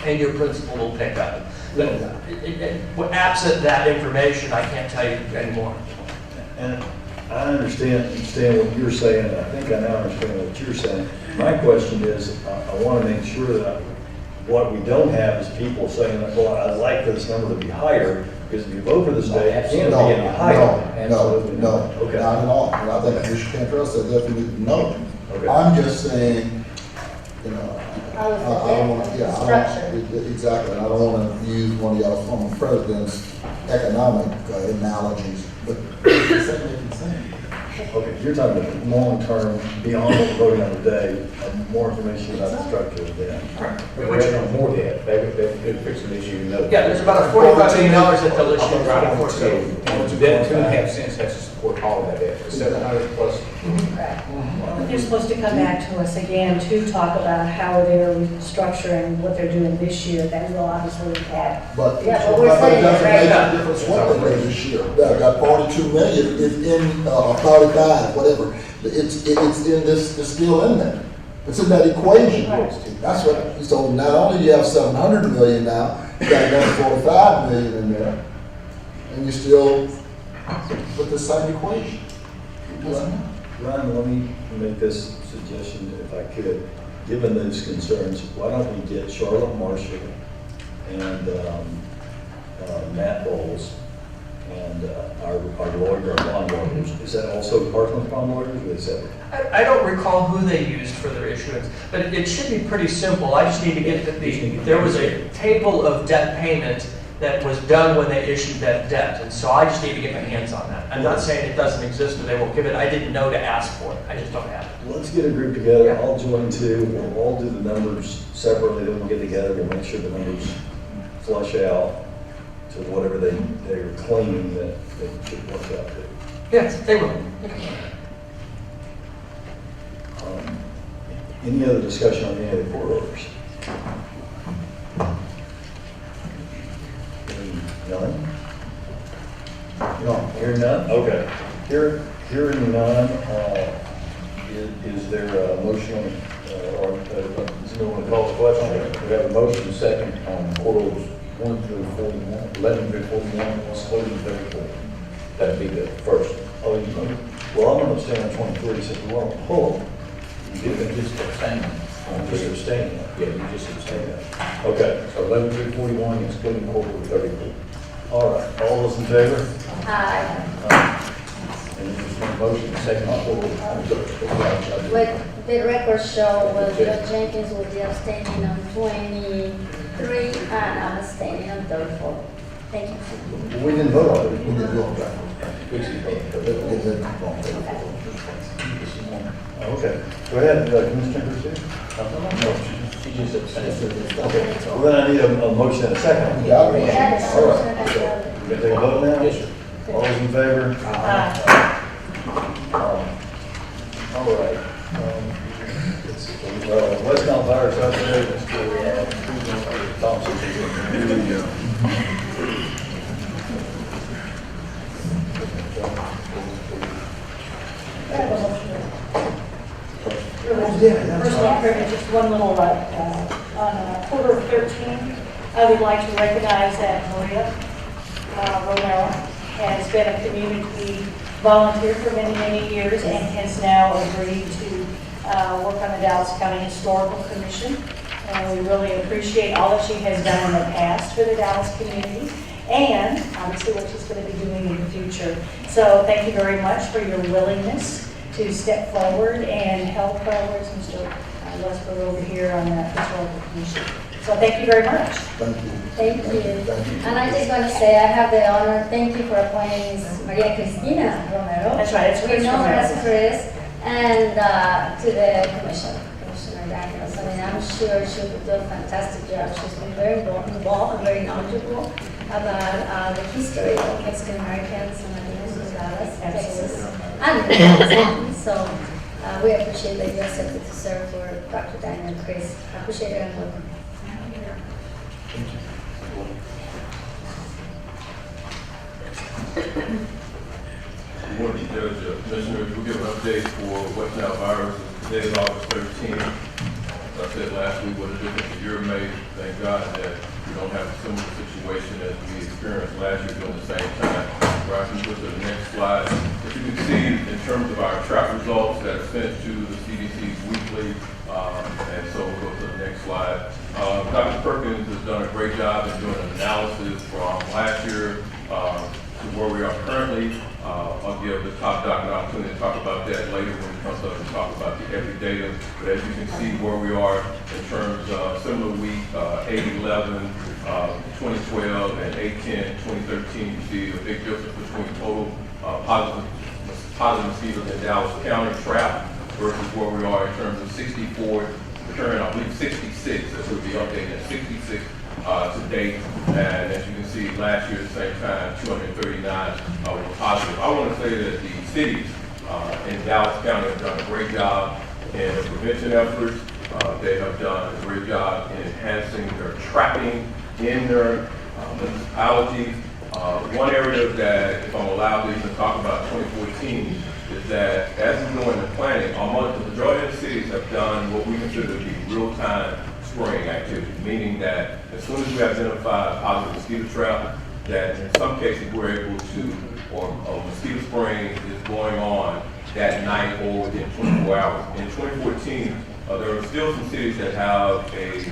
and your principal will pick up. But absent that information, I can't tell you anymore. and I understand what you're saying, and I think I now understand what you're saying. My question is, I want to make sure that what we don't have is people saying, well, I'd like this number to be higher, because if you vote for this day, it can't be any higher. No, Okay. not at all. And I think Commissioner Cantrell said definitely no. Okay. I'm just saying, How is I don't want the to, debt structure? exactly. I don't want to use one of y'all former president's economic analogies, but it's the same. Okay, you're talking about long-term, beyond what we're voting on today, more information about the structure of that. But we're on more debt. They fix an issue. Yeah, there's about a $45 million that they'll issue right before So, so. that 2.5 cents has to support all of that debt. The 700 plus. Correct. But they're supposed to come back to us again to talk about how they're structuring what they're doing this year. That will obviously impact. But Yeah, but we're it saying doesn't right make now. a difference what they raise this year. That 42 million is in, 45, whatever. It's in this, it's still in there. It's in that equation. That's what, so not only do you have 700 million now, you got another 45 million in there, and you still with the same equation. It doesn't matter. Ryan, let me make this suggestion, if I could. Given those concerns, why don't we get Charlotte Marshall and Matt Bowles and our lawyer, our bond lawyers? Is that also Parkland bond lawyers, or is that? I don't recall who they used for their issuance, but it should be pretty simple. I just need to get there was a table of debt payment that was done when they issued that debt, and so I just need to get my hands on that. I'm not saying it doesn't exist or they won't give it. I didn't know to ask for it. I just don't have it. Let's get a group together. I'll join too. We'll all do the numbers separately. Then we'll get together. We'll make sure the numbers flush out to whatever they're claiming that they should work out to. Yes, they will. Any other discussion on any of the court orders? None? No, hearing none? Okay. Hearing none, is there a motion, or does anyone want to call the question? We have a motion second on Court Orders 1 through 41, 11 through 41, excluding 34. That'd be the first. Oh, well, I'm going to abstain on 23, so if we want to pull them, You can just abstain. just abstain. Yeah, you just abstain. Okay. So 11 through 41, excluding Court Order 34. All right. All those in favor? Aye. Any Motion second on the floor. With the record show, Judge Jenkins will be abstaining on 23 and I'm abstaining on 34. Thank you. We didn't vote on it. We didn't go back. Fix it. Okay. Okay, go ahead, Commissioner Garcia. She just abstained. Okay, well then I need a motion and a second. Yeah. We had a All motion right. and a We're gonna take a vote now? Yes, sir. All those in favor? All right. West Nile Virus Outbreak, Mr. Thompson. Personal privilege, just one little, on Quarter 13, I would like to recognize that Maria Romero has been a community volunteer for many, many years and has now agreed to work on the Dallas County Historical Commission. And we really appreciate all that she has done in the past for the Dallas community and obviously what she's going to be doing in the future. So thank you very much for your willingness to step forward and help where's Mr. Lesper over here on the Historical Commission. So thank you very much. Thank you. Thank you. Thank you. And I just want to say I have the honor, thank you for appointing Ms. Maria Cristina Romero. That's right, it's We Chris know her Romero. as Chris, and to the commission, Commissioner Daniels. I mean, I'm sure she will do a fantastic job. She's been very involved and very knowledgeable about the history of Mexican Americans and Latinos in Dallas, Texas, and Dallas. So we appreciate that you accepted to serve for Dr. Daniel and Chris. I appreciate it and welcome. Good morning, Judge, Commissioners. We'll give an update for West Nile virus. Today is August 13th. As I said last week, what a difference a year made. Thank God that we don't have a similar situation as we experienced last year during the same time. Where I can go to the next slide. As you can see, in terms of our track results that are sent to the CDC weekly, and so we'll go to the next slide. Dr. Perkins has done a great job in doing an analysis from last year to where we are currently. I'll give the top doc an opportunity to talk about that later when it comes up and talk about the every data. But as you can see where we are in terms of similar week, 8/11, 2012, and 8/10, 2013, you see a big difference between total positive mosquitoes in Dallas County trapped versus where we are in terms of 64, current, I believe 66, this would be updated at 66 to date. And as you can see, last year at the same time, 239 were positive. I want to say that the cities in Dallas County have done a great job in the prevention efforts. They have done a great job in enhancing their trapping in their municipalities. One area that, if I'm allowed to even talk about 2014, is that as we go into planning, almost the majority of the cities have done what we consider to be real-time spraying activity, meaning that as soon as we identify a positive mosquito trap, that in some cases we're able to, or a mosquito spraying is going on that night or within 24 hours. In 2014, there are still some cities that have a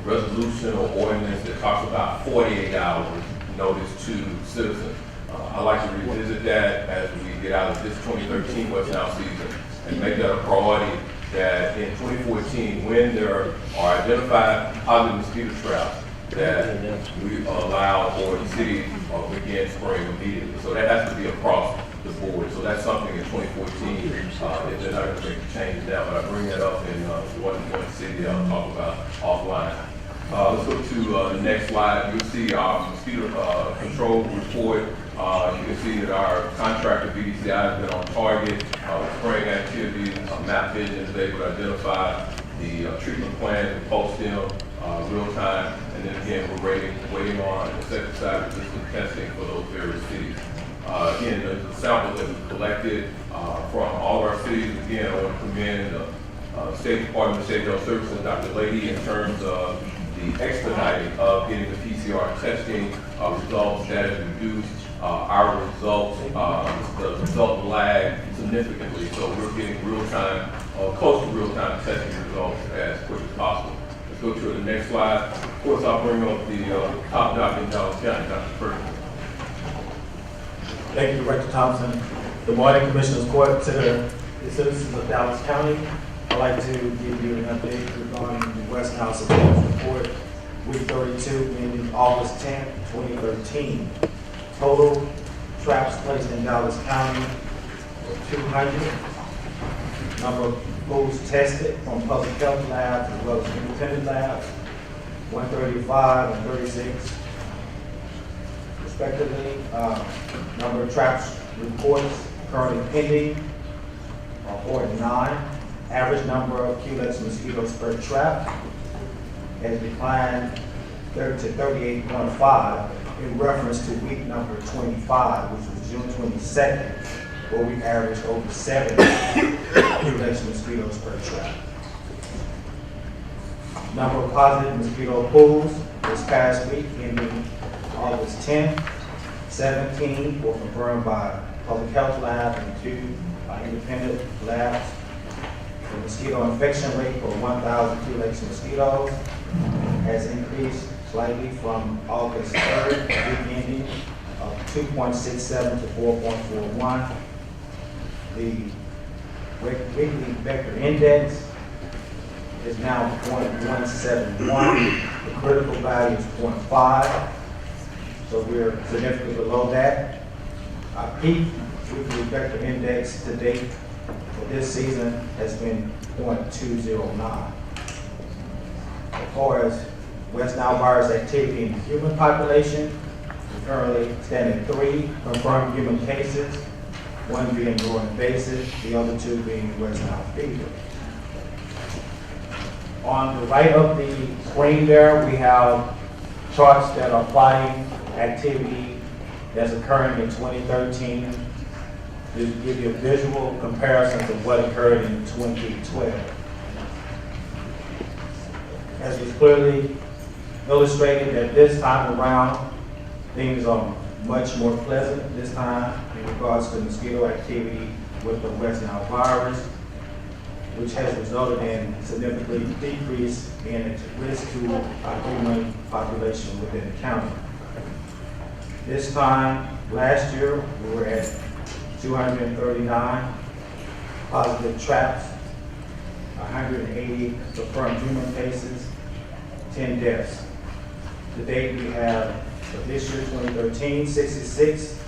resolution or ordinance that talks about 48 hours notice to citizens. I'd like to revisit that as we get out of this 2013 West Nile season and make that a priority that in 2014, when there are identified positive mosquito traps, that we allow or the city begin spraying immediately. So that has to be across the board. So that's something in 2014, if they're not going to make a change now, but I bring that up in one city that I'll talk about offline. Let's go to the next slide. You'll see our mosquito control report. You can see that our contractor BDCI has been on target. Spraying activities, map vision is able to identify the treatment plan and post them real time. And then again, we're waiting on insecticide resistant testing for those various cities. Again, there's a sample that we collected from all of our cities. Again, I want to commend the State Department of State Health Services, Dr. Lady, in terms of the expediting of getting the PCR testing results that have reduced our results, the result lag significantly. So we're getting real-time, close to real-time testing results as quick as possible. Let's go to the next slide. Of course, I'll bring up the top doc in Dallas County, Dr. Perkins. Thank you, Director Thompson. Good morning, Commissioners Court, to the citizens of Dallas County. I'd like to give you an update regarding the West Nile Surveillance Report, week 32, ending August 10, 2013. Total traps placed in Dallas County were 200. Number of foods tested from public health labs as well as independent labs, 135 and 36 respectively. Number of traps reports currently pending are 49. Average number of Culex mosquitoes per trap has declined to 38.5 in reference to week number 25, which was June 22nd, where we averaged over 7 Culex mosquitoes per trap. Number of positive mosquito pools this past week ending August 10th, 17 were confirmed by public health lab and 2 by independent labs. The mosquito infection rate for 1,000 Culex mosquitoes has increased slightly from August 3rd, week ending of 2.67 to 4.41. The weekly vector index is now 0.171. The critical value is 0.5. So we're significantly below that. Our peak weekly vector index to date for this season has been 0.209. As far as West Nile virus activity in the human population, we currently stand at 3 confirmed human cases, 1 being growing invasive, the other 2 being West Nile fever. On the right of the screen there, we have charts that are plotting activity that's occurring in 2013 to give you a visual comparison to what occurred in 2012. As was clearly illustrated that this time around, things are much more pleasant this time in regards to mosquito activity with the West Nile virus, which has resulted in significantly decrease in its risk to our human population within the county. This time last year, we were at 239 positive traps, 180 confirmed human cases, 10 deaths. To date, we have, for this year, 2013, 66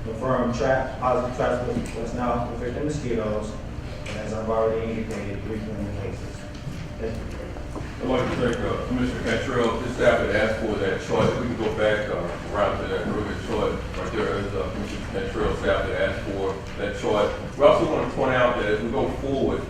confirmed traps, positive traps with West Nile infected mosquitoes, and as I've already indicated, 3 human cases. Thank you. I'd like to thank Commissioner Cantrell. This staff had asked for that chart. If we can go back around to that earlier chart right there, as Commissioner Cantrell staff had asked for that chart. We also want to point out that as we go forward,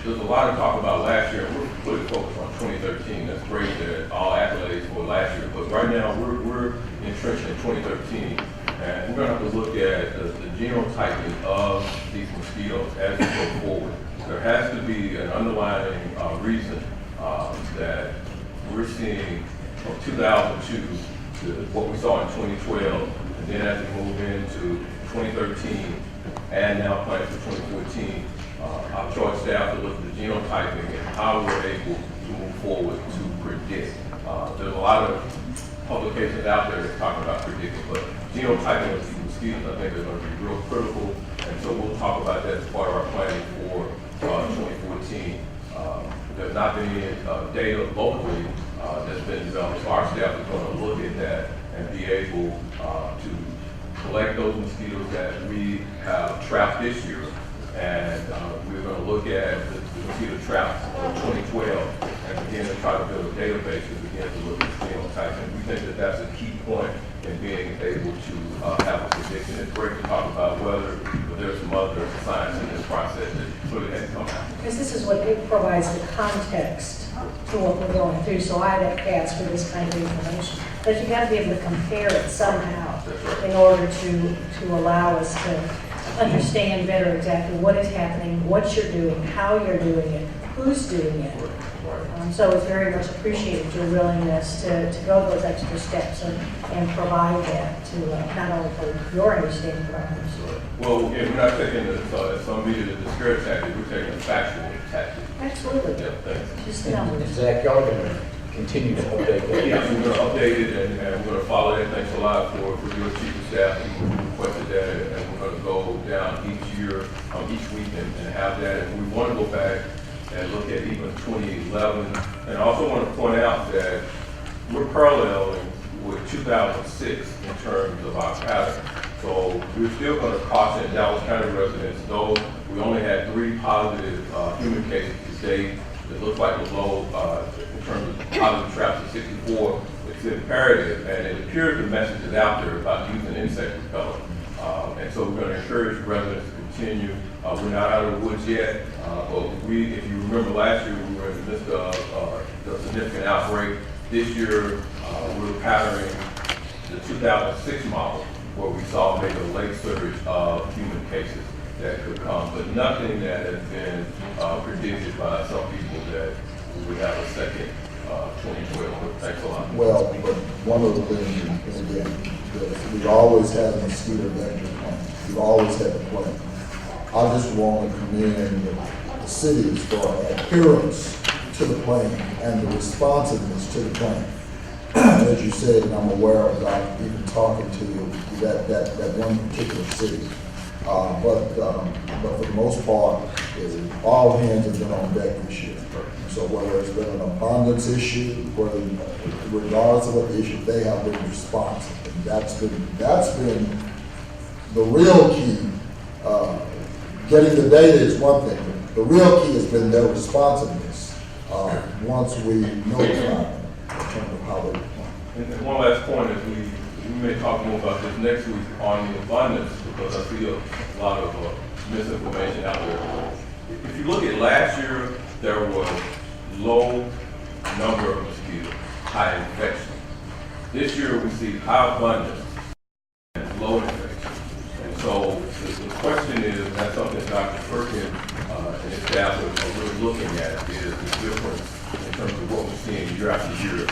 there's a lot of talk about last year. We're really focused on 2013. That's great that all accolades for last year. But right now, we're entrenched in 2013. And we're going to have to look at the genotyping of these mosquitoes as we go forward. There has to be an underlying reason that we're seeing from 2002 to what we saw in 2012, and then as we move into 2013 and now planning for 2014, I've charged staff to look at the genotyping and how we're able to move forward to predict. There's a lot of publications out there that talk about predicting, but genotyping of these mosquitoes, I think, is going to be real critical, and so we'll talk about that as part of our planning for 2014. There's not been any data locally that's been developed, so our staff is going to look at that and be able to collect those mosquitoes that we have trapped this year, and we're going to look at the mosquito traps of 2012 and begin to try to build a database and begin to look at genotyping. We think that that's a key point in being able to have a prediction. It's great to talk about weather, but there's some other science in this process that clearly has come out. Because this is what it provides the context to what we're going through, so I'd ask for this kind of information. But you got to be able to compare it somehow in order to allow us to understand better exactly what is happening, what you're doing, how you're doing it, who's doing it. So it's very much appreciated your willingness to go those extra steps and provide that to not only for your understanding, but others. Well, yeah, we're not taking some media to discourage tactic, we're taking a factual tactic. Absolutely. Yeah, thanks. Just numbers. Zach, y'all can continue to update that? Yes, we're going to update it and we're going to follow that. Thanks a lot for your chief of staff who requested that. And we're going to go down each year, each week and have that. And we want to go back and look at even 2011. And I also want to point out that we're paralleling with 2006 in terms of our pattern. So we're still going to caution Dallas County residents, though we only had 3 positive human cases to date. It looks like the low in terms of positive traps of 64. It's imperative, and it appears the message is out there about using insect repellent. And so we're going to encourage residents to continue. We're not out of the woods yet, but if you remember last year, we were in the midst of a significant outbreak. This year, we're patterning the 2006 model, where we saw maybe a late surge of human cases that could come, but nothing that has been predicted by some people that we would have a second 2012. Thanks a lot. Well, but one of the things, and again, we always have mosquito vector plan. We've always had a plan. I just want to commend the cities for adherence to the plan and the responsiveness to the plan. As you said, and I'm aware of that, even talking to you, that one particular city. But for the most part, all hands have been on deck this year. So whether it's been an abundance issue, whether regardless of what the issue, they have been responsive. And that's been the real key. Getting the data is one thing. The real key has been their responsiveness once we notify them in terms of how they respond. And one last point is we may talk more about this next week on the abundance, because I see a lot of misinformation out there. If you look at last year, there was low number of mosquitoes, high infection. This year we see high abundance and low infection. And so the question is, and that's something Dr. Perkin and his staff are really looking at, is the difference in terms of what we're seeing year after year,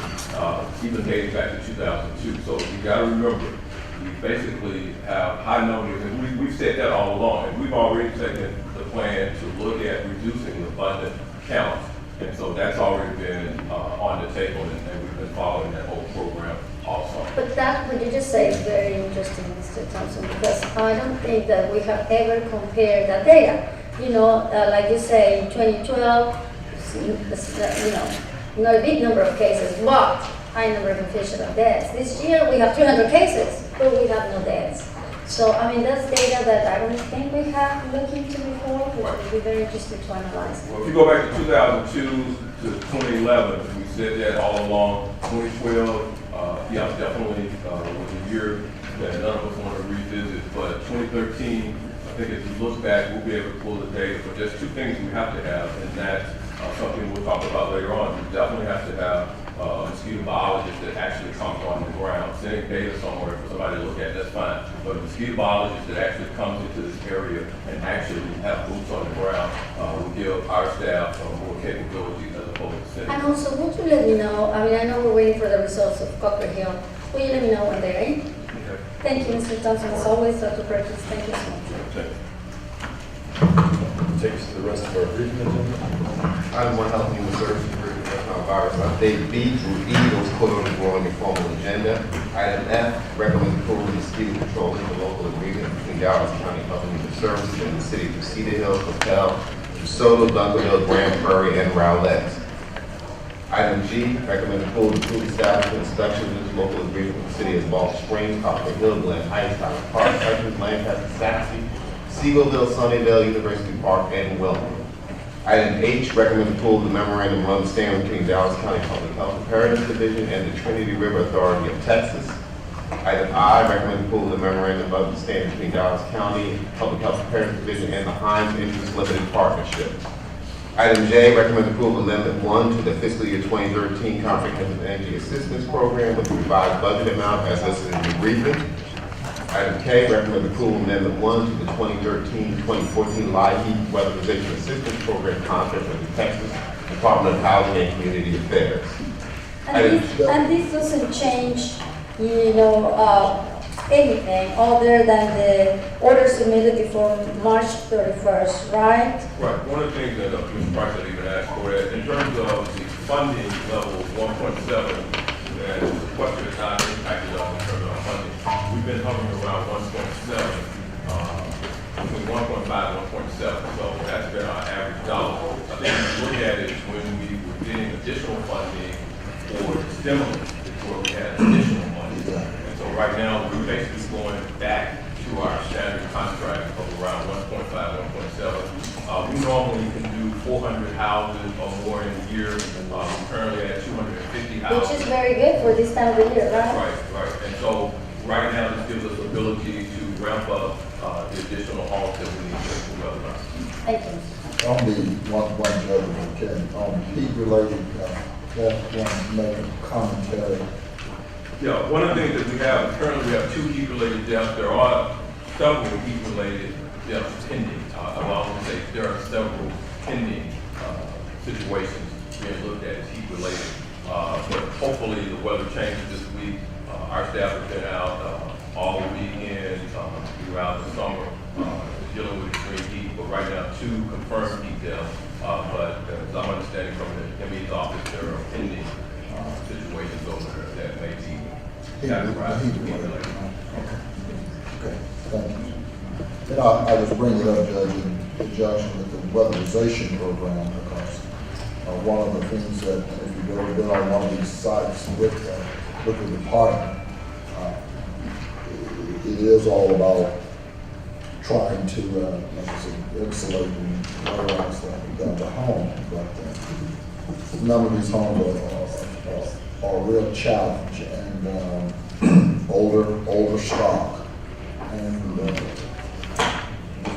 even dating back to 2002. So you got to remember, we basically have high numbers, and we've said that all along, and we've already taken the plan to look at reducing the abundant counts. And so that's already been on the table, and we've been following that whole program also. But that, what you just say is very interesting, Mr. Thompson, because I don't think that we have ever compared the data. You know, like you say, in 2012, not a big number of cases, but high number of official deaths. This year we have 200 cases, but we have no deaths. So, I mean, that's data that I don't think we have looked into before, which would be very interesting to analyze. Well, if you go back to 2002 to 2011, we said that all along. 2012, yeah, definitely was a year that none of us want to revisit, but 2013, I think if you look back, we'll be able to pull the data, but there's 2 things we have to have, and that's something we'll talk about later on. We definitely have to have a mosquito biologist that actually comes on the ground. Sending data somewhere for somebody to look at, that's fine. But a mosquito biologist that actually comes into this area and actually have boots on the ground will give our staff more capabilities as opposed to sending. And also, would you let me know, I mean, I know we're waiting for the results of Copper Hill. Will you let me know when they're in? Okay. Thank you, Mr. Thompson. As always, Dr. Perkins, thank you so much. Take us to the rest of our briefing agenda. Item 1, Health and Human Services, virus update. B through E, those put on the board on formal agenda. Item F, recommend approval of mosquito control interlocal agreement between Dallas County Health and Human Services and the city of Cedar Hill, Capel, DeSoto, Duncanville, Grand Prairie, and Rowlett. Item G, recommend approval to approve establishment inspection of this local agreement with the city of Balch Springs, Copper Hill, Glen Heights, Hyde Park, Hutchins, Lancaster, Saxby, Seagoville, Sunnyvale, University Park, and Wilton. Item H, recommend approval of the memorandum of understanding between Dallas County Public Health Preparedness Division and the Trinity River Authority of Texas. Item I, recommend approval of the memorandum of understanding between Dallas County Public Health Preparedness Division and the Hines Interest Limited Partnership. Item J, recommend approval of Amendment 1 to the fiscal year 2013 Comprehensive Energy Assistance Program with the revised budget amount as listed in the agreement. Item K, recommend approval of Amendment 1 to the 2013-2014 Live Heat Weatherization Assistance Program contract with the Texas Department of Housing and Community Affairs. And this doesn't change, anything other than the order submitted before March 31st, right? Right. One of the things that Mr. Price had even asked for, in terms of the funding level of 1.7, and it's a question of time impacted us in terms of our funding. We've been hovering around 1.7, between 1.5 and 1.7, so that's been our average dollar. I think if you look at it, when we were getting additional funding for stimulus, it's where we had additional money. And so right now, we're basically going back to our standard contract of around 1.5, 1.7. We normally can do 400 houses or more in a year. We're currently at 250 houses. Which is very good for this time of the year, right? Right. And so right now, this gives us the ability to ramp up the additional halls that we need to weather. Thank you. On the one judge, okay, on heat related, that one make a commentary. Yeah, one of the things that we have, currently we have 2 heat-related deaths. There are several heat-related deaths pending. I want to say there are several pending situations being looked at as heat-related. But hopefully the weather changes this week. Our staff has been out all weekend throughout the summer dealing with extreme heat. But right now, 2 confirmed heat deaths. But as I'm understanding from the ME's office, there are pending situations over there that may be heat-related. Okay, thank you. And I was bringing it up, Judge, in conjunction with the weatherization program, because one of the things that if you've ever been on one of these sites with the department, it is all about trying to, like I said, insulate and weatherize the home. But none of these homes are a real challenge, and older stock. And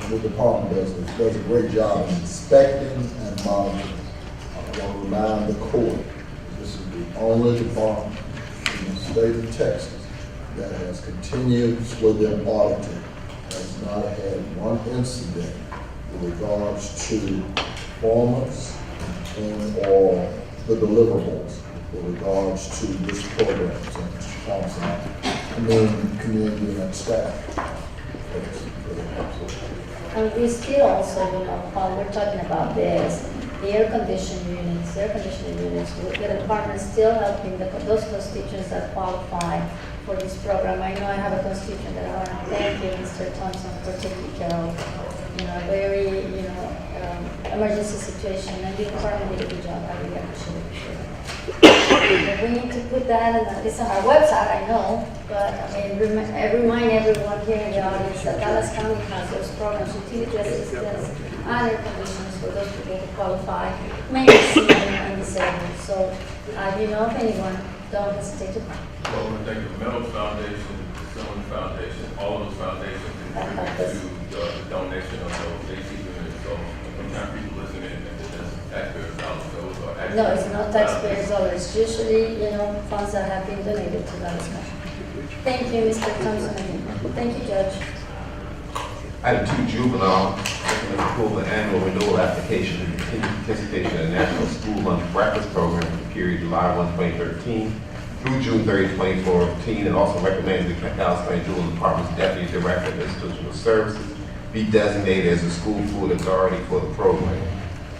the department does a great job of inspecting and monitoring. I want to remind the court, this is the only department in the state of Texas that has continuously been audited, has not had one incident with regards to performance and or the deliverables with regards to this program. So, Mr. Thompson, I commend you and staff. And we still also, while we're talking about this, the air conditioning units, the department is still helping those constituents that qualify for this program. I know I have a constituent that I want to thank you, Mr. Thompson, for taking care of, a very, emergency situation, and the department did a good job. I really appreciate it. But we need to put that it's on our website, I know, but I remind everyone here in the audience that Dallas County has those programs, utility assistance, and air conditioners for those people who qualify, mainly senior and disabled. So, you know of anyone, don't hesitate to call. Well, we thank the Meadows Foundation, the Simmons Foundation, all of those foundations contribute to the donation of those AC units. So sometimes people listen in and it's taxpayers' dollars. Those are actually No, it's not taxpayers' dollars. Usually, funds that have been donated to Dallas County. Thank you, Mr. Thompson. Thank you, Judge. Item 2, juvenile, recommend approval of annual renewal application to continue participation in the National School Lunch Breakfast Program for the period July 1, 2013 through June 30, 2014, and also recommends the Dallas County Juvenile Department's Deputy Director of Institutional Services be designated as the school food authority for the program.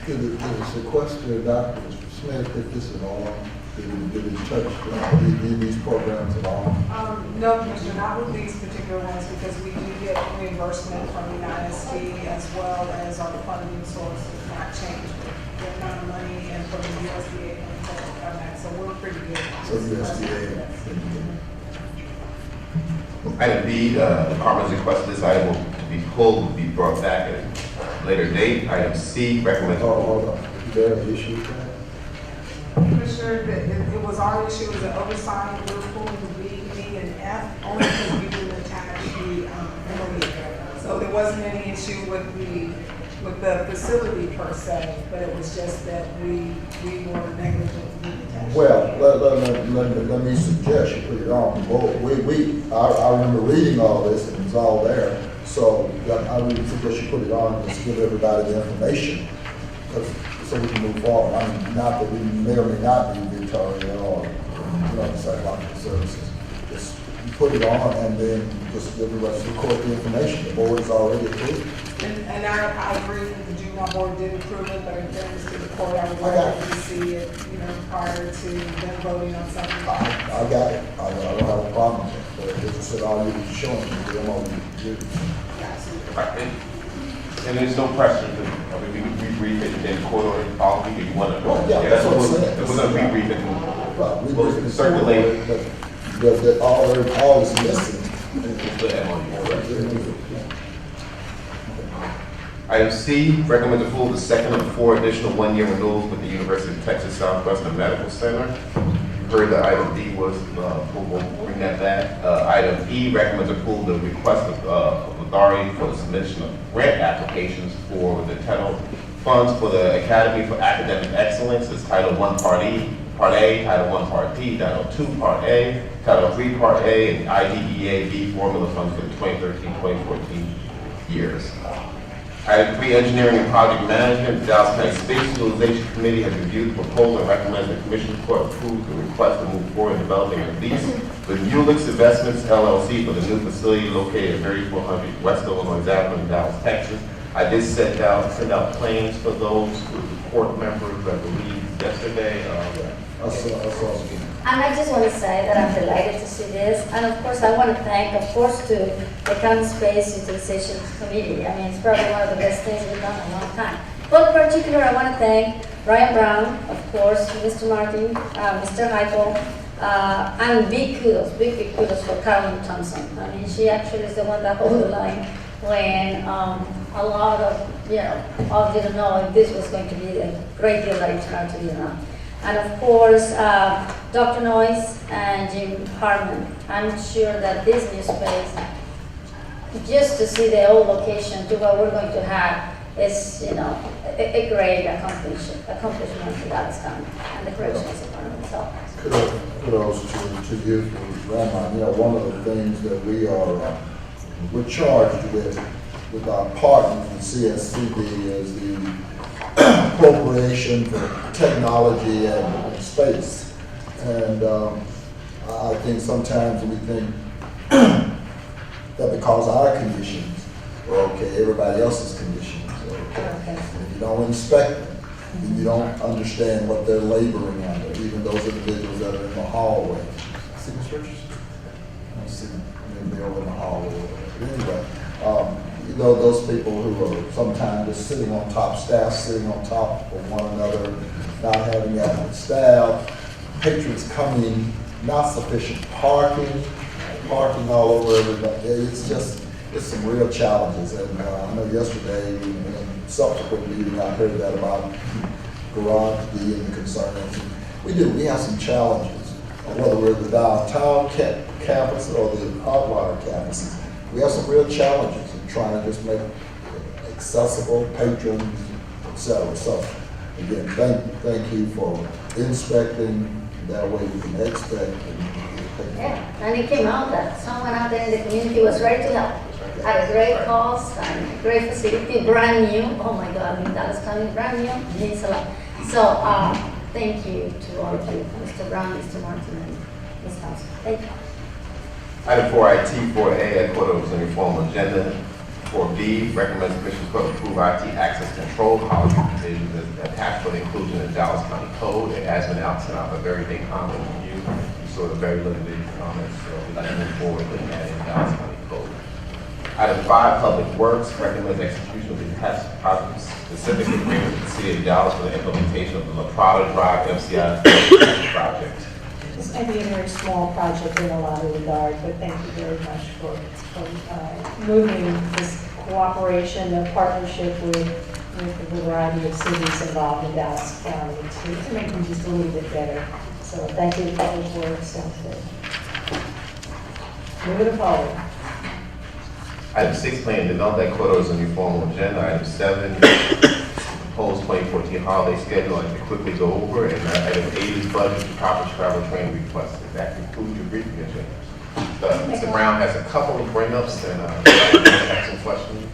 Did it question Dr. Smith if this is all, did it touch these programs at all? No, Commissioner, not with these particular ones, because we do get reimbursement from the ISD as well as our funding source has not changed. The amount of money and from the USDA on that, so we're pretty good. So USDA. Item B, the department's requested this item to be pulled, will be brought back at a later date. Item C, recommend. Hold on. Is there an issue with that? Commissioner, it was our issue as an oversight, we're pulling the B, E, and F, only because we didn't attach the MOU. So there wasn't any issue with the facility per se, but it was just that we were negligent in attaching. Well, let me suggest you put it on. Well, I remember reading all this and it's all there. So I really suggest you put it on and just give everybody the information, so we can move forward. I mean, not that we may or may not be Victoria or psychological services. Just put put it on and then just give the rest of the court the information. The board is already approved. And I agree that the juvenile board did approve it, but in fairness to the court, I would I got like to see it, you know, prior to them voting on something. I got it. I don't have a problem with it. But as I said, all you was showing me, the MOU. And there's no pressure, I mean, we rebrief it and then court order, all we do, you want to. Well, yeah, that's what I'm saying. We're going to rebrief it. Right, we We'll just circulate. But all is missing. Item C, recommend approval of the second of 4 additional one-year renewals with the University of Texas Southwestern Medical Center. You heard that item D was, we'll bring that back. Item E, recommends approval of the request of authority for the submission of grant applications for the title funds for the Academy for Academic Excellence. It's Title I Part E, Part A, Title I Part B, Title II Part A, Title III Part A, and IDEA B formula funds for the 2013-2014 years. Item 3, Engineering and Project Management. The Dallas County Space Utilization Committee has reviewed the proposal and recommends the Commission Court approve the request to move forward in developing a lease with Mulix Investments LLC for the new facility located at 3400 West Illinois Avenue in Dallas, Texas. I did send out plans for those with the court members, I believe, yesterday. I saw it. And I just want to say that I'm delighted to see this. And of course, I want to thank, of course, to the County Space Utilization Committee. I mean, it's probably one of the best things we've done in a long time. But in particular, I want to thank Ryan Brown, of course, Mr. Martin, Mr. Michael, and big kudos for Carolyn Thompson. I mean, she actually is the one that holds the line when a lot of, all didn't know if this was going to be a great deal that it turned out to be or not. And of course, Dr. Noyes and Jim Harmon. I'm sure that this new space, just to see the old location to what we're going to have, is a great accomplishment for Dallas County and the corrections department. So Kudos to you, Grandma. One of the things that we're charged with our partners in CSCD is the appropriation for technology and space. And I think sometimes we think that because our conditions are okay, everybody else's conditions are okay. If you don't inspect them, then you don't understand what they're laboring under, even those individuals that are in the hallway. See Ms. Richards? I see them. They're over in the hallway. Anyway, those people who are sometimes just sitting on top, staff sitting on top of one another, not having adequate staff, patrons coming, not sufficient parking all over everybody. It's some real challenges. And I know yesterday in subsequent meeting, I heard that about garage being concerns. We have some challenges, whether we're the downtown campus or the outlier campuses. We have some real challenges in trying to just make accessible patrons, etc. So again, thank you for inspecting. That way we can expect. and it came out that someone out there in the community was ready to help. At a great cost and a great facility, brand new. Oh my God, I mean, Dallas County brand new means a lot. So thank you to all of you, Mr. Brown, Mr. Martin, and Ms. Thompson. Thank you. Item 4IT, 4A, I quote it was on your formal agenda. 4B, recommends Commission Court approve IT access control policy provisions as attached for the inclusion in the Dallas County Code. It has been out, sent out a very big comment from you. You saw the very limited comments, so we'd like to move forward with that in the Dallas County Code. Item 5, Public Works, recommends execution of the attached project specific agreement with the City of Dallas for the implementation of the La Prada Drive MCI project. This may be a very small project in a lot of regard, but thank you very much for moving this cooperation, the partnership with the variety of cities involved in Dallas County to make them just a little bit better. So thank you to Public Works and moving forward. Item 6, Plan and Development quote is on your formal agenda. Item 7, proposed 2014 holiday schedule. I'd like to quickly go over. And item 8 is budget for proper travel training requests. That concludes your briefing agenda. Mr. Brown has a couple of bring-ups and have some questions.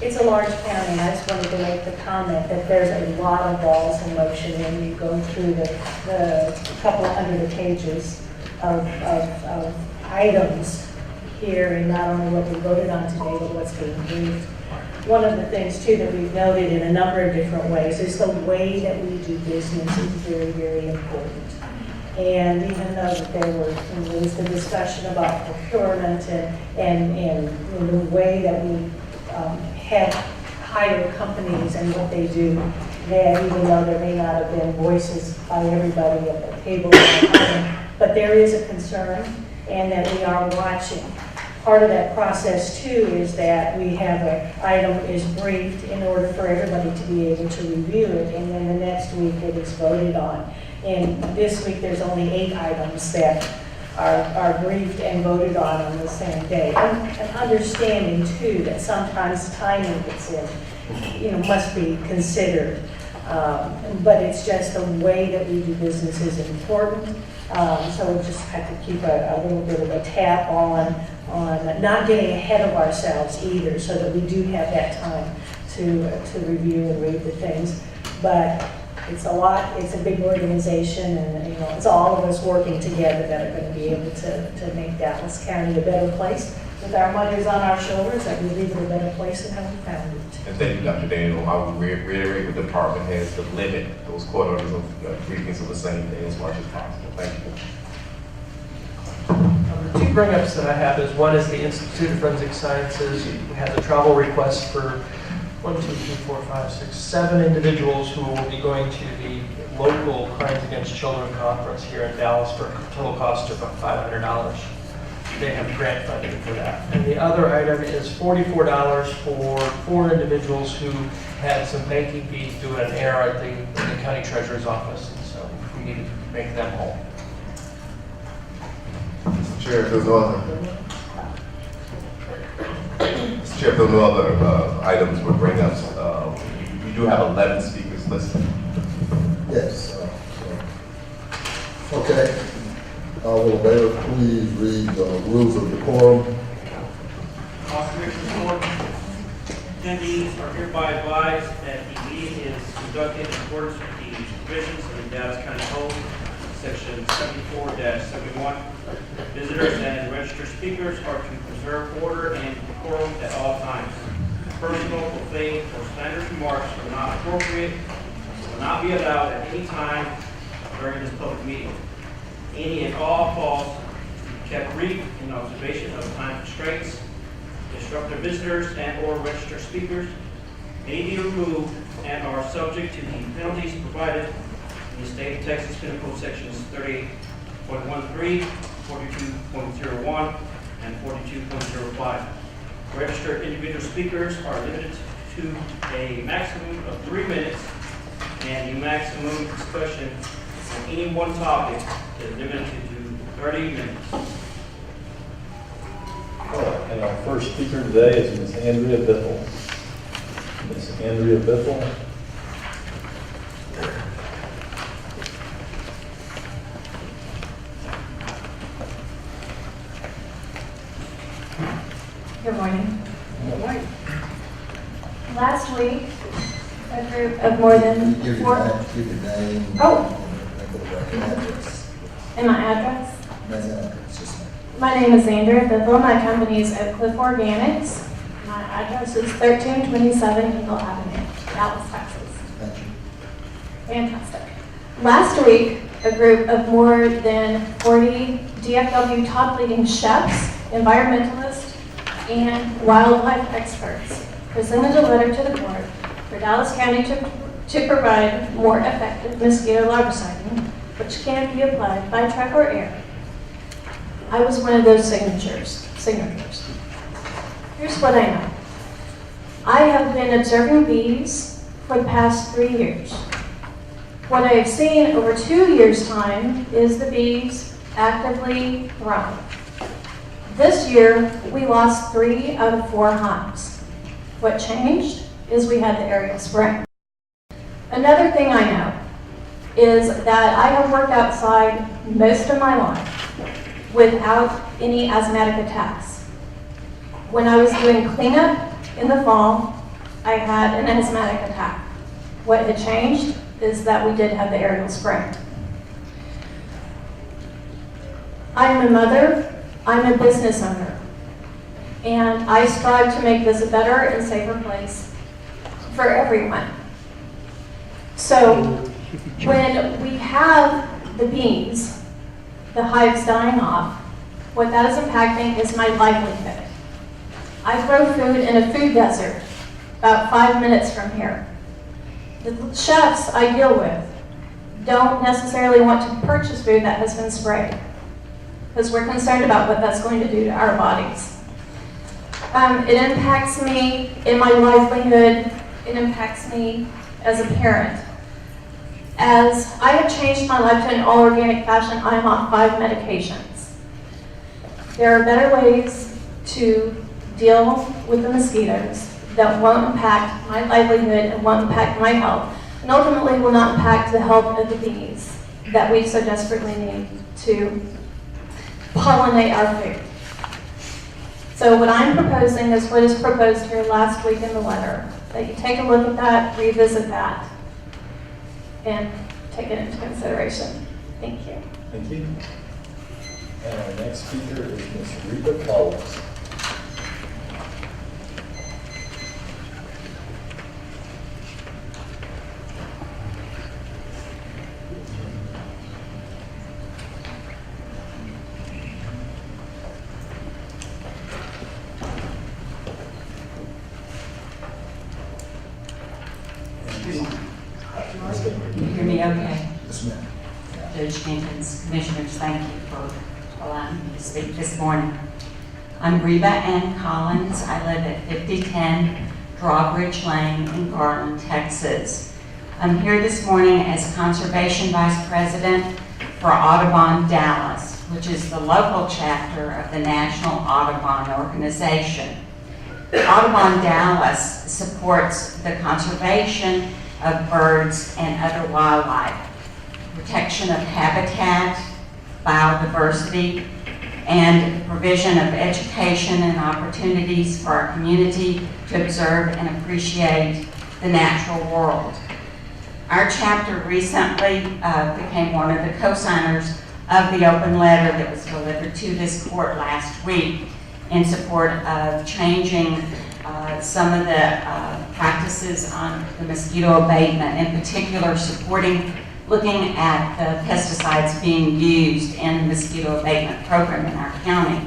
It's a large county. I just wanted to make the comment that there's a lot of balls in motion when you go through the couple under the pages. of items here, and not only what we voted on today, but what's being briefed. One of the things too that we've noted in a number of different ways is the way that we do business is very, very important. And even though that there was the discussion about procurement and the way that we have hired companies and what they do, that even though there may not have been voices by everybody at the table, but there is a concern and that we are watching. Part of that process too is that we have an item is briefed in order for everybody to be able to review it, and then the next week it is voted on. And this week there's only 8 items that are briefed and voted on the same day. And understanding too that sometimes timing gets in, must be considered. But it's just the way that we do business is important. So we just have to keep a little bit of a tap on not getting ahead of ourselves either, so that we do have that time to review and read the things. But it's a lot, it's a big organization, and it's all of us working together that are going to be able to make Dallas County a better place. With our mothers on our shoulders, that we leave it a better place than how we found it. And thank you, Dr. Daniel. I would reiterate with the department heads to limit those court orders of briefings of the same day as much as possible. Thank you. The 2 bring-ups that I have is, one is the Institute of Forensic Sciences has a travel request for 7 individuals who will be going to the local Crimes Against Children conference here in Dallas for a total cost of about $500. They have grant funding for that. And the other item is $44 for 4 individuals who had some banking fees due an error at the county treasurer's office, and so we need to make them whole. Mr. Chair, if there's no other items we'll bring up. We do have 11 speakers listed. Yes. Okay. Will the mayor please read the rules of decorum? Attendees are hereby advised that the meeting is conducted in accordance with the provisions of the Dallas County Code, Section 74-71. Visitors and registered speakers are to preserve order and decorum at all times. Personal, profane, or slanderous remarks are not appropriate and will not be allowed at any time during this public meeting. Any and all calls kept brief in observation of time constraints. Disrupt their visitors and or registered speakers may be removed and are subject to the penalties provided in the state of Texas Penal Code sections 38.13, 42.01, and 42.05. Registered individual speakers are limited to a maximum of 3 minutes, and the maximum discussion on any one topic is limited to 30 minutes. And our first speaker today is Ms. Andrea Biffle. Ms. Andrea Biffle. Good morning. Good morning. Last week, a group of more than Give four. your name. Oh. Address. And my address? Just My name is Andrea Biffle. My company is Oak Cliff Organics. My address is 1327 Eagle Avenue, Dallas, Texas. thank you. Fantastic. Last week, a group of more than 40 DFW top leading chefs, environmentalists, and wildlife experts presented a letter to the court for Dallas County to provide more effective mosquito larviciding, which can be applied by truck or air. I was one of those signatures. Here's what I know. I have been observing bees for the past 3 years. What I have seen over 2 years' time is the bees actively thrive. This year, we lost 3 out of 4 hives. What changed is we had the aerial spraying. Another thing I know is that I have worked outside most of my life without any asthmatic attacks. When I was doing cleanup in the fall, I had an asthmatic attack. What had changed is that we did have the aerial spraying. I'm a mother, I'm a business owner, and I strive to make this a better and safer place for everyone. So when we have the bees, the hives dying off, what that is impacting is my livelihood. I grow food in a food desert about 5 minutes from here. The chefs I deal with don't necessarily want to purchase food that has been sprayed because we're concerned about what that's going to do to our bodies. It impacts me in my livelihood. It impacts me as a parent. As I have changed my life to an all-organic fashion, I am on 5 medications. There are better ways to deal with the mosquitoes that won't impact my livelihood and won't impact my health, and ultimately will not impact the health of the bees that we so desperately need to pollinate our food. So what I'm proposing is what is proposed here last week in the letter, that you take a look at that, revisit that, and take it into consideration. Thank you. Thank you. And our next speaker is Ms. Rita Collins. Can you hear me okay? Yes, ma'am. Judge Jenkins, Commissioners, thank you for allowing me to speak this morning. I'm Reba Ann Collins. I live at 5010 Drawbridge Lane in Garland, Texas. I'm here this morning as Conservation Vice President for Audubon Dallas, which is the local chapter of the National Audubon Organization. Audubon Dallas supports the conservation of birds and other wildlife, protection of habitat, biodiversity, and the provision of education and opportunities for our community to observe and appreciate the natural world. Our chapter recently became one of the co-signers of the open letter that was delivered to this court last week in support of changing some of the practices on the mosquito abatement, in particular looking at the pesticides being used in the mosquito abatement program in our county.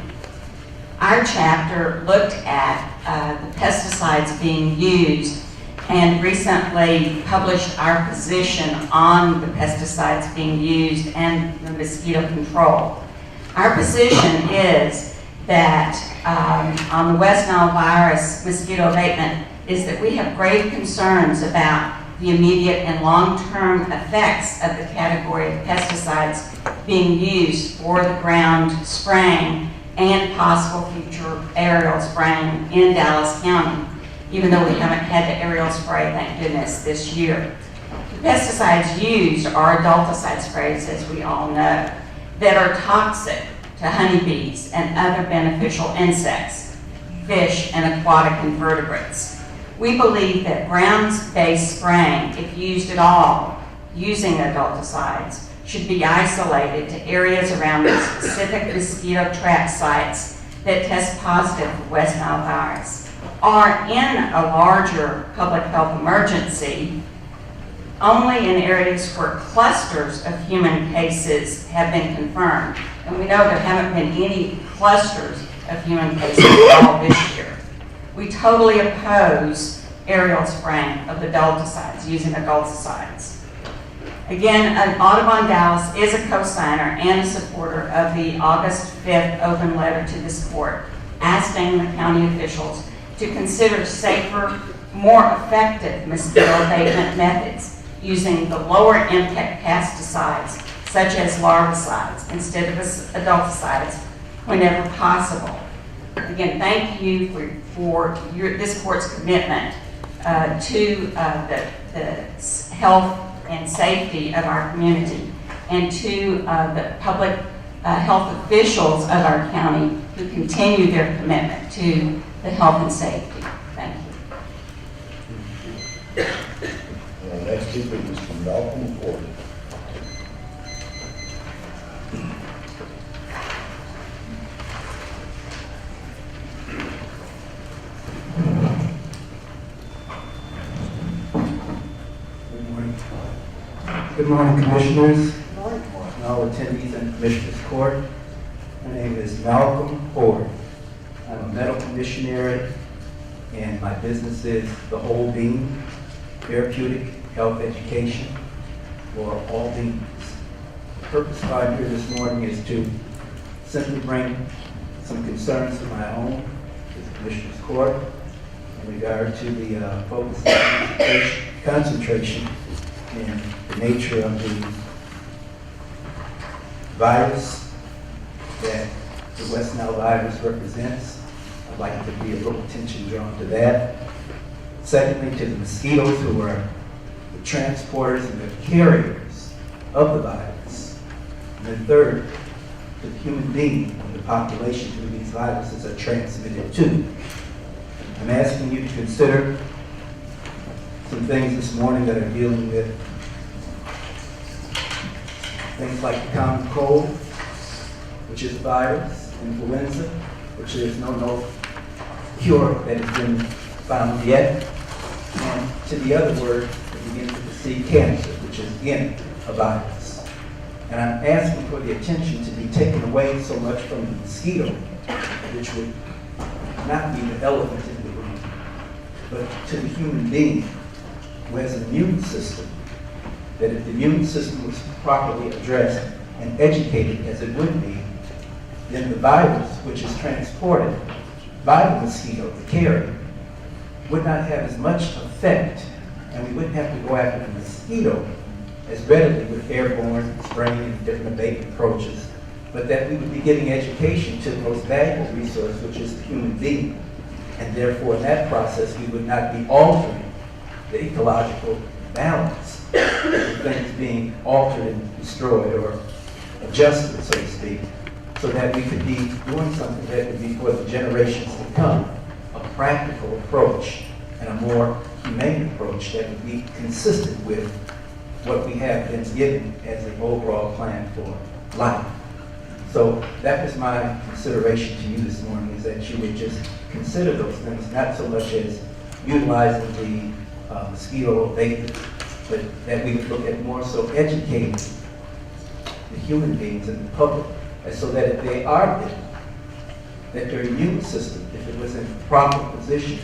Our chapter looked at the pesticides being used and recently published our position on the pesticides being used and the mosquito control. Our position is that on the West Nile virus mosquito abatement is that we have grave concerns about the immediate and long-term effects of the category of pesticides being used for the ground spraying and possible future aerial spraying in Dallas County, even though we haven't had the aerial spray, thank goodness, this year. The pesticides used are adulticide sprays, as we all know, that are toxic to honeybees and other beneficial insects, fish, and aquatic invertebrates. We believe that ground-based spraying, if used at all, using adulticides, should be isolated to areas around the specific mosquito trap sites that test positive for West Nile virus, or in a larger public health emergency, only in areas where clusters of human cases have been confirmed. And we know there haven't been any clusters of human cases at all this year. We totally oppose aerial spraying of adulticides, using adulticides. Again, Audubon Dallas is a co-signer and a supporter of the August 5th open letter to this court, asking the county officials to consider safer, more effective mosquito abatement methods using the lower impact pesticides, such as larvicides, instead of adulticides, whenever possible. Again, thank you for this court's commitment to the health and safety of our community and to the public health officials of our county who continue their commitment to the health and safety. Thank you. And our next speaker is Mr. Malcolm Ford. Good morning, Commissioners. Good morning. And all attendees in Commissioners Court. My name is Malcolm Ford. I'm a medical missionary, and my business is The Whole Being, therapeutic health education for all beings. The purpose why I'm here this morning is to simply bring some concerns of my own to the Commissioners Court in regard to the focus and concentration in the nature of the virus that the West Nile virus represents. I'd like to be a little attention drawn to that. Secondly, to the mosquitoes who are the transporters and the carriers of the virus. And then third, to the human being and the population who these viruses are transmitted to. I'm asking you to consider some things this morning that are dealing with things like the common cold, which is a virus, influenza, which there's no cure that has been found yet, and to the other word, we begin to see cancer, which is again a virus. And I'm asking for the attention to be taken away so much from the mosquito, which would not be the elephant in the room, but to the human being who has an immune system, that if the immune system was properly addressed and educated as it would be, then the virus, which is transported by the mosquito, the carrier, would not have as much effect, and we wouldn't have to go after the mosquito as readily with airborne spraying and different abatement approaches, but that we would be giving education to the most valuable resource, which is the human being. And therefore, in that process, we would not be altering the ecological balance of things being altered and destroyed or adjusted, so to speak, so that we could be doing something that would be for the generations to come, a practical approach and a more humane approach that would be consistent with what we have been given as an overall plan for life. So that was my consideration to you this morning, is that you would just consider those things, not so much as utilizing the mosquito abatement, but that we would look at more so educating the human beings and the public, and so that if they are ill, that their immune system, if it was in a proper position,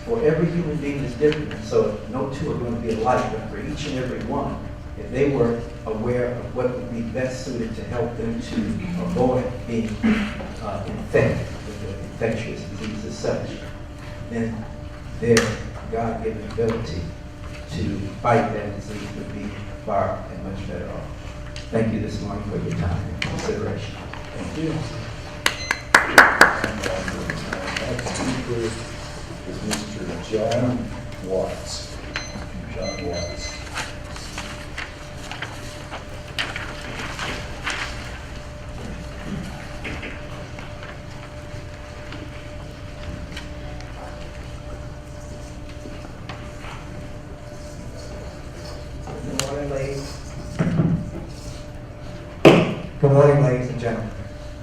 for every human being is different, and so no two are going to be alike, but for each and every one, if they were aware of what would be best suited to help them to avoid being infected with the infectious disease as such, then their God-given ability to fight that disease would be far and much better off. Thank you this morning for your time and consideration. Thank you. Next speaker is Mr. John Watts. John Watts. Good morning, ladies and gentlemen.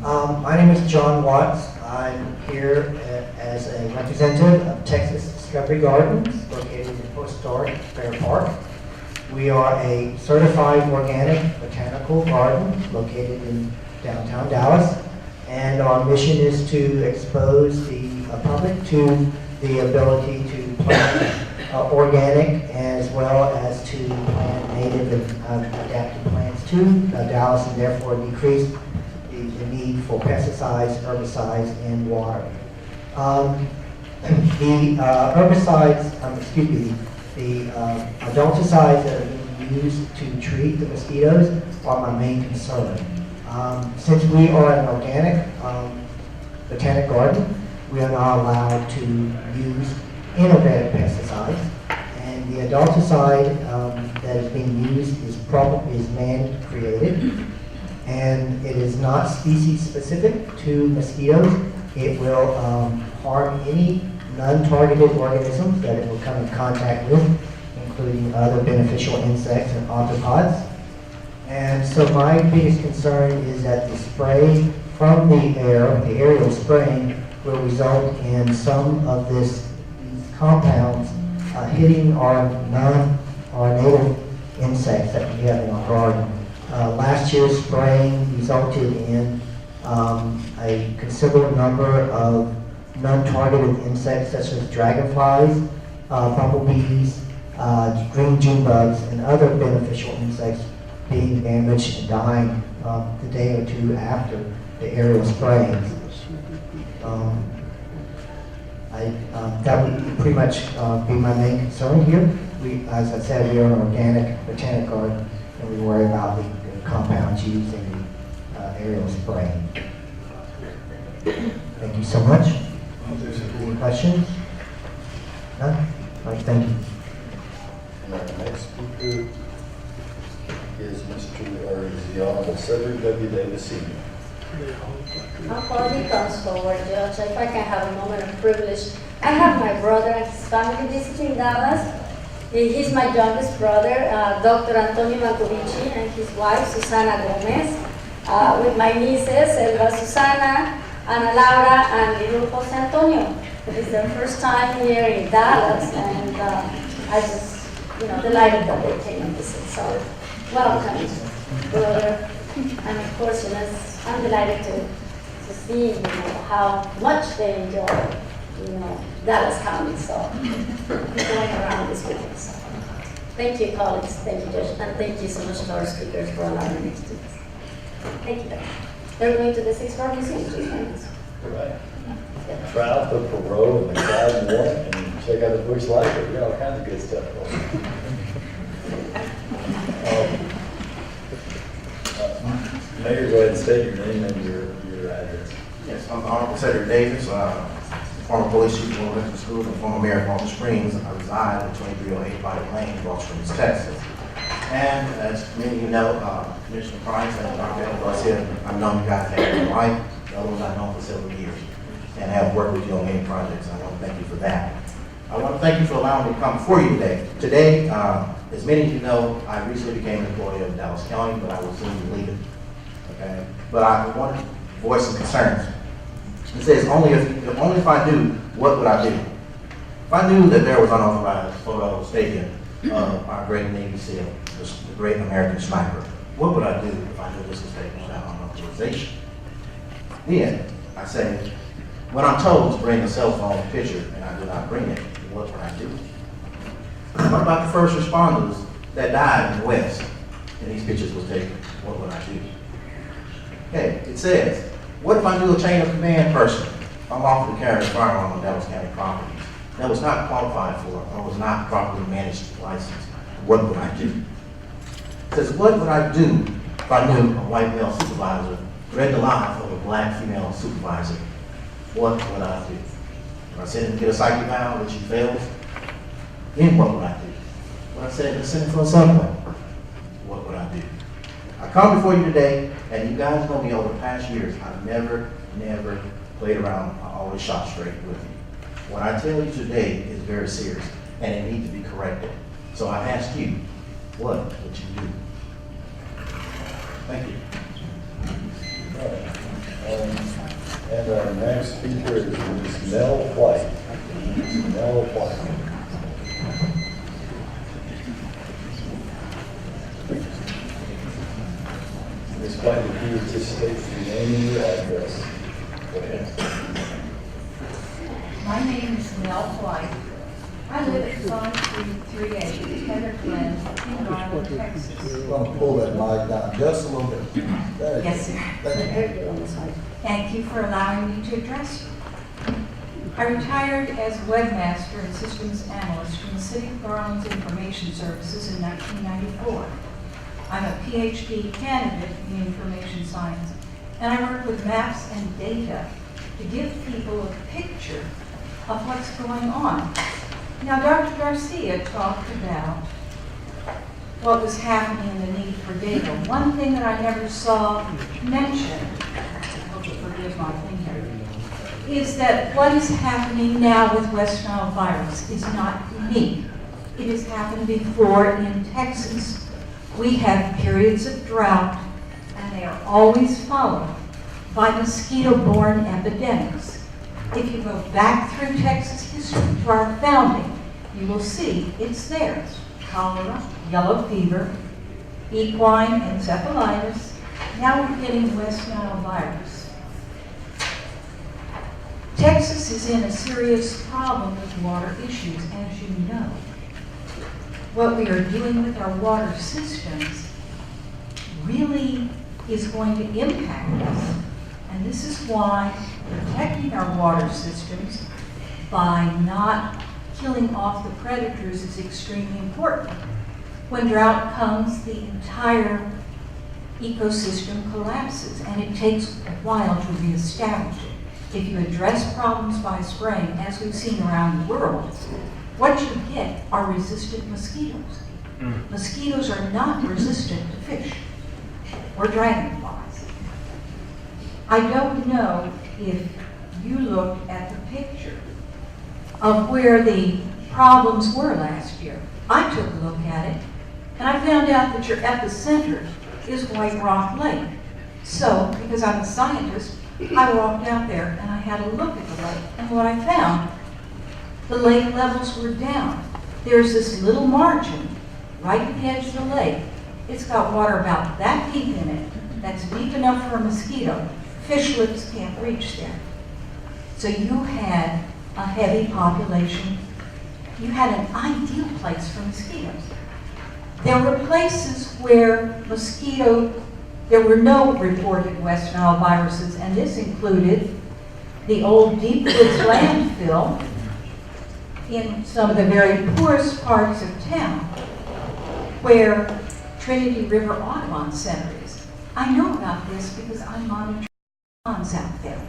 My name is John Watts. I'm here as a representative of Texas Discovery Gardens, located in historic Fair Park. We are a certified organic botanical garden located in downtown Dallas, and our mission is to expose the public to the ability to plant organic as well as to plant native and adapted plants to Dallas, and therefore decrease the need for pesticides, herbicides, and water. The herbicides, the adulticides that are being used to treat the mosquitoes are my main concern. Since we are an organic botanic garden, we are not allowed to use innovative pesticides, and the adulticide that is being used is man-created, and it is not species-specific to mosquitoes. It will harm any non-targeted organisms that it will come in contact with, including other beneficial insects and arthropods. And so my biggest concern is that the spray from the air, the aerial spraying, will result in some of these compounds hitting our native insects that we have in our garden. Last year's spraying resulted in a considerable number of non-targeted insects such as dragonflies, bumblebees, green June bugs, and other beneficial insects being damaged and dying the day or two after the aerial spraying. That would pretty much be my main concern here. As I said, we are an organic botanic garden, and we worry about the compounds used in the aerial spraying. Thank you so much. Any questions? None? All right, thank you. And our next speaker is the Honorable Cedric W. Davis Sr. Before he comes forward, Judge, if I can have a moment of privilege. I have my brother and his family visiting Dallas. He's my youngest brother, Dr. Antonio Mancovici, and his wife, Susana Gomez, with my nieces, Elba Susana, Ana Laura, and little Jose Antonio. It's their first time here in Dallas, and I just, delighted that they came and visit. So, welcome, brother. And of course, I'm delighted to see, how much they enjoy, Dallas County. So, going around this weekend. So, thank you, colleagues. Thank you, Judge. And thank you so much to our speakers for allowing me to do this. Thank you, Judge. They're going to the 6th Floor Museum, please. Right. Try out the Perot and the Cloud Morning and check out the Bush Library. We got all kinds of good stuff going on. Mayor, go ahead and state your name and your address. Yes, I'm Honorable Cedric Davis, former police chief of Elementary School and former mayor of Baltimore Springs. I reside at 2308 Violet Lane, Baltimore Springs, Texas. And as many of you know, Commissioner Price and Dr. Garcia, I've known you guys in my life. The other ones I've known for several years and have worked with you on many projects. I want to thank you for that. I want to thank you for allowing me to come before you today. Today, as many of you know, I recently became an employee of Dallas County, but I will soon leave it. Okay? But I want to voice some concerns. It says, only if I do, what would I do? If I knew that there was unauthorized photo taken of our great Navy SEAL, the great American sniper, what would I do if I knew this was taken without authorization? Then I say, when I'm told to bring a cell phone picture and I do not bring it, what would I do? What about the first responders that died in the West and these pictures was taken? What would I do? Okay, it says, what if I knew a chain of command person unlawfully carrying a firearm on Dallas County properties that was not qualified for or was not properly managed licensed? What would I do? It says, what would I do if I knew a white male supervisor read the life of a black female supervisor? What would I do? If I send him to get a psych eval, which he fails, then what would I do? When I said, let's send him for a subway, what would I do? I come before you today, and you guys know me over the past years, I've never played around. I always shot straight with you. What I tell you today is very serious, and it needs to be corrected. So I ask you, what would you do? Thank you. And our next speaker is Ms. Nell White. Ms. Nell White. Ms. White, if you would just state your name and your address. Go ahead. My name is Nell White. I live at 5338 Heather Glen in Garland, Texas. I'm going to pull that mic down just a little bit. There Yes, sir. Thank you. Thank you for allowing me to address you. I retired as webmaster and systems analyst from the City of Garland's Information Services in 1994. I'm a PhD candidate in information science, and I work with maps and data to give people a picture of what's going on. Now, Dr. Garcia talked about what was happening and the need for data. One thing that I never saw mentioned, hope you forgive my thing here, is that what is happening now with West Nile virus is not unique. It has happened before in Texas. We have periods of drought, and they are always followed by mosquito-borne epidemics. If you go back through Texas history to our founding, you will see it's there. cholera, yellow fever, equine encephalitis. Now we're getting West Nile virus. Texas is in a serious problem with water issues, as you know. What we are doing with our water systems really is going to impact us. And this is why protecting our water systems by not killing off the predators is extremely important. When drought comes, the entire ecosystem collapses, and it takes a while to reestablish it. If you address problems by spraying, as we've seen around the world, what you get are resistant mosquitoes. Mosquitoes are not resistant to fish or dragonflies. I don't know if you looked at the picture of where the problems were last year. I took a look at it, and I found out that your epicenter is White Rock Lake. So, because I'm a scientist, I walked out there and I had a look at the lake, and what I found, the lake levels were down. There's this little margin right at the edge of the lake. It's got water about that deep in it, that's deep enough for a mosquito. Fish lips can't reach there. So you had a heavy population. You had an ideal place for mosquitoes. There were places where there were no reported West Nile viruses, and this included the old Deep Woods landfill in some of the very poorest parts of town, where Trinity River Audubon Center is. I know about this because I monitor ponds out there.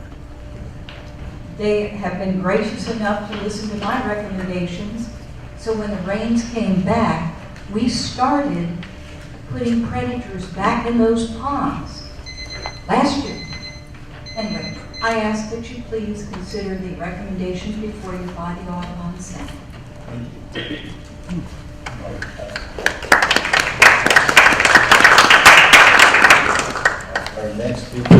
They have been gracious enough to listen to my recommendations, so when the rains came back, we started putting predators back in those ponds last year. Anyway, I ask that you please consider the recommendations before you buy the Audubon Center. Our next speaker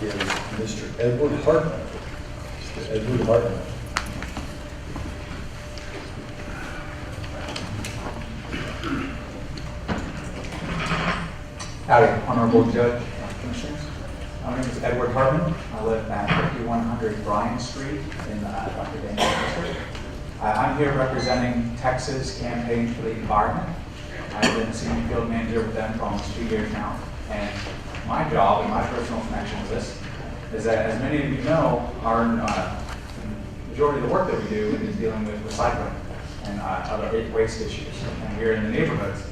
is Mr. Edward Hartman. Mr. Edward Hartman. Howdy, Honorable Judge, Commissioners. My name is Edward Hartman. I live at 5100 Bryan Street in the Dr. Daniel District. I'm here representing Texas Campaign for the Environment. I've been senior field manager with them for almost 2 years now. And my job and my personal connection with this is that, as many of you know, our majority of the work that we do is dealing with recycling and other waste issues. And we're in the neighborhoods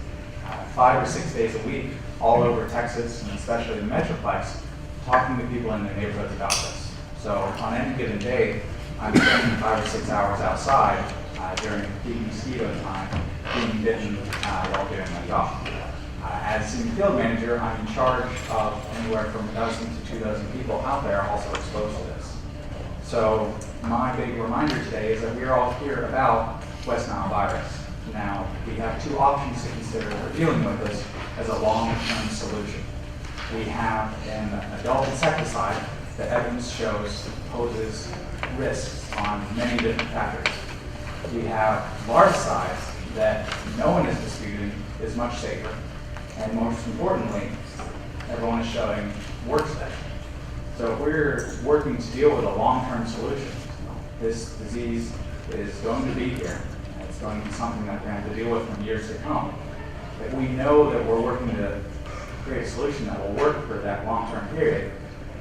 5 or 6 days a week, all over Texas, and especially the Metroplex, talking to people in the neighborhoods about this. So on any given day, I'm spending 5 or 6 hours outside during peak mosquito time, being bitten while doing my job. As senior field manager, I'm in charge of anywhere from 1 dozen to 2 dozen people out there also exposed to this. So my big reminder today is that we're all here about West Nile virus. Now, we have 2 options to consider for dealing with this as a long-term solution. We have an adult insecticide that evidence shows poses risks on many different factors. We have larvicide that no one is disputing is much safer, and most importantly, everyone is showing works better. So if we're working to deal with a long-term solution, this disease is going to be here. It's going to be something that we're going to have to deal with for years to come. If we know that we're working to create a solution that will work for that long-term period,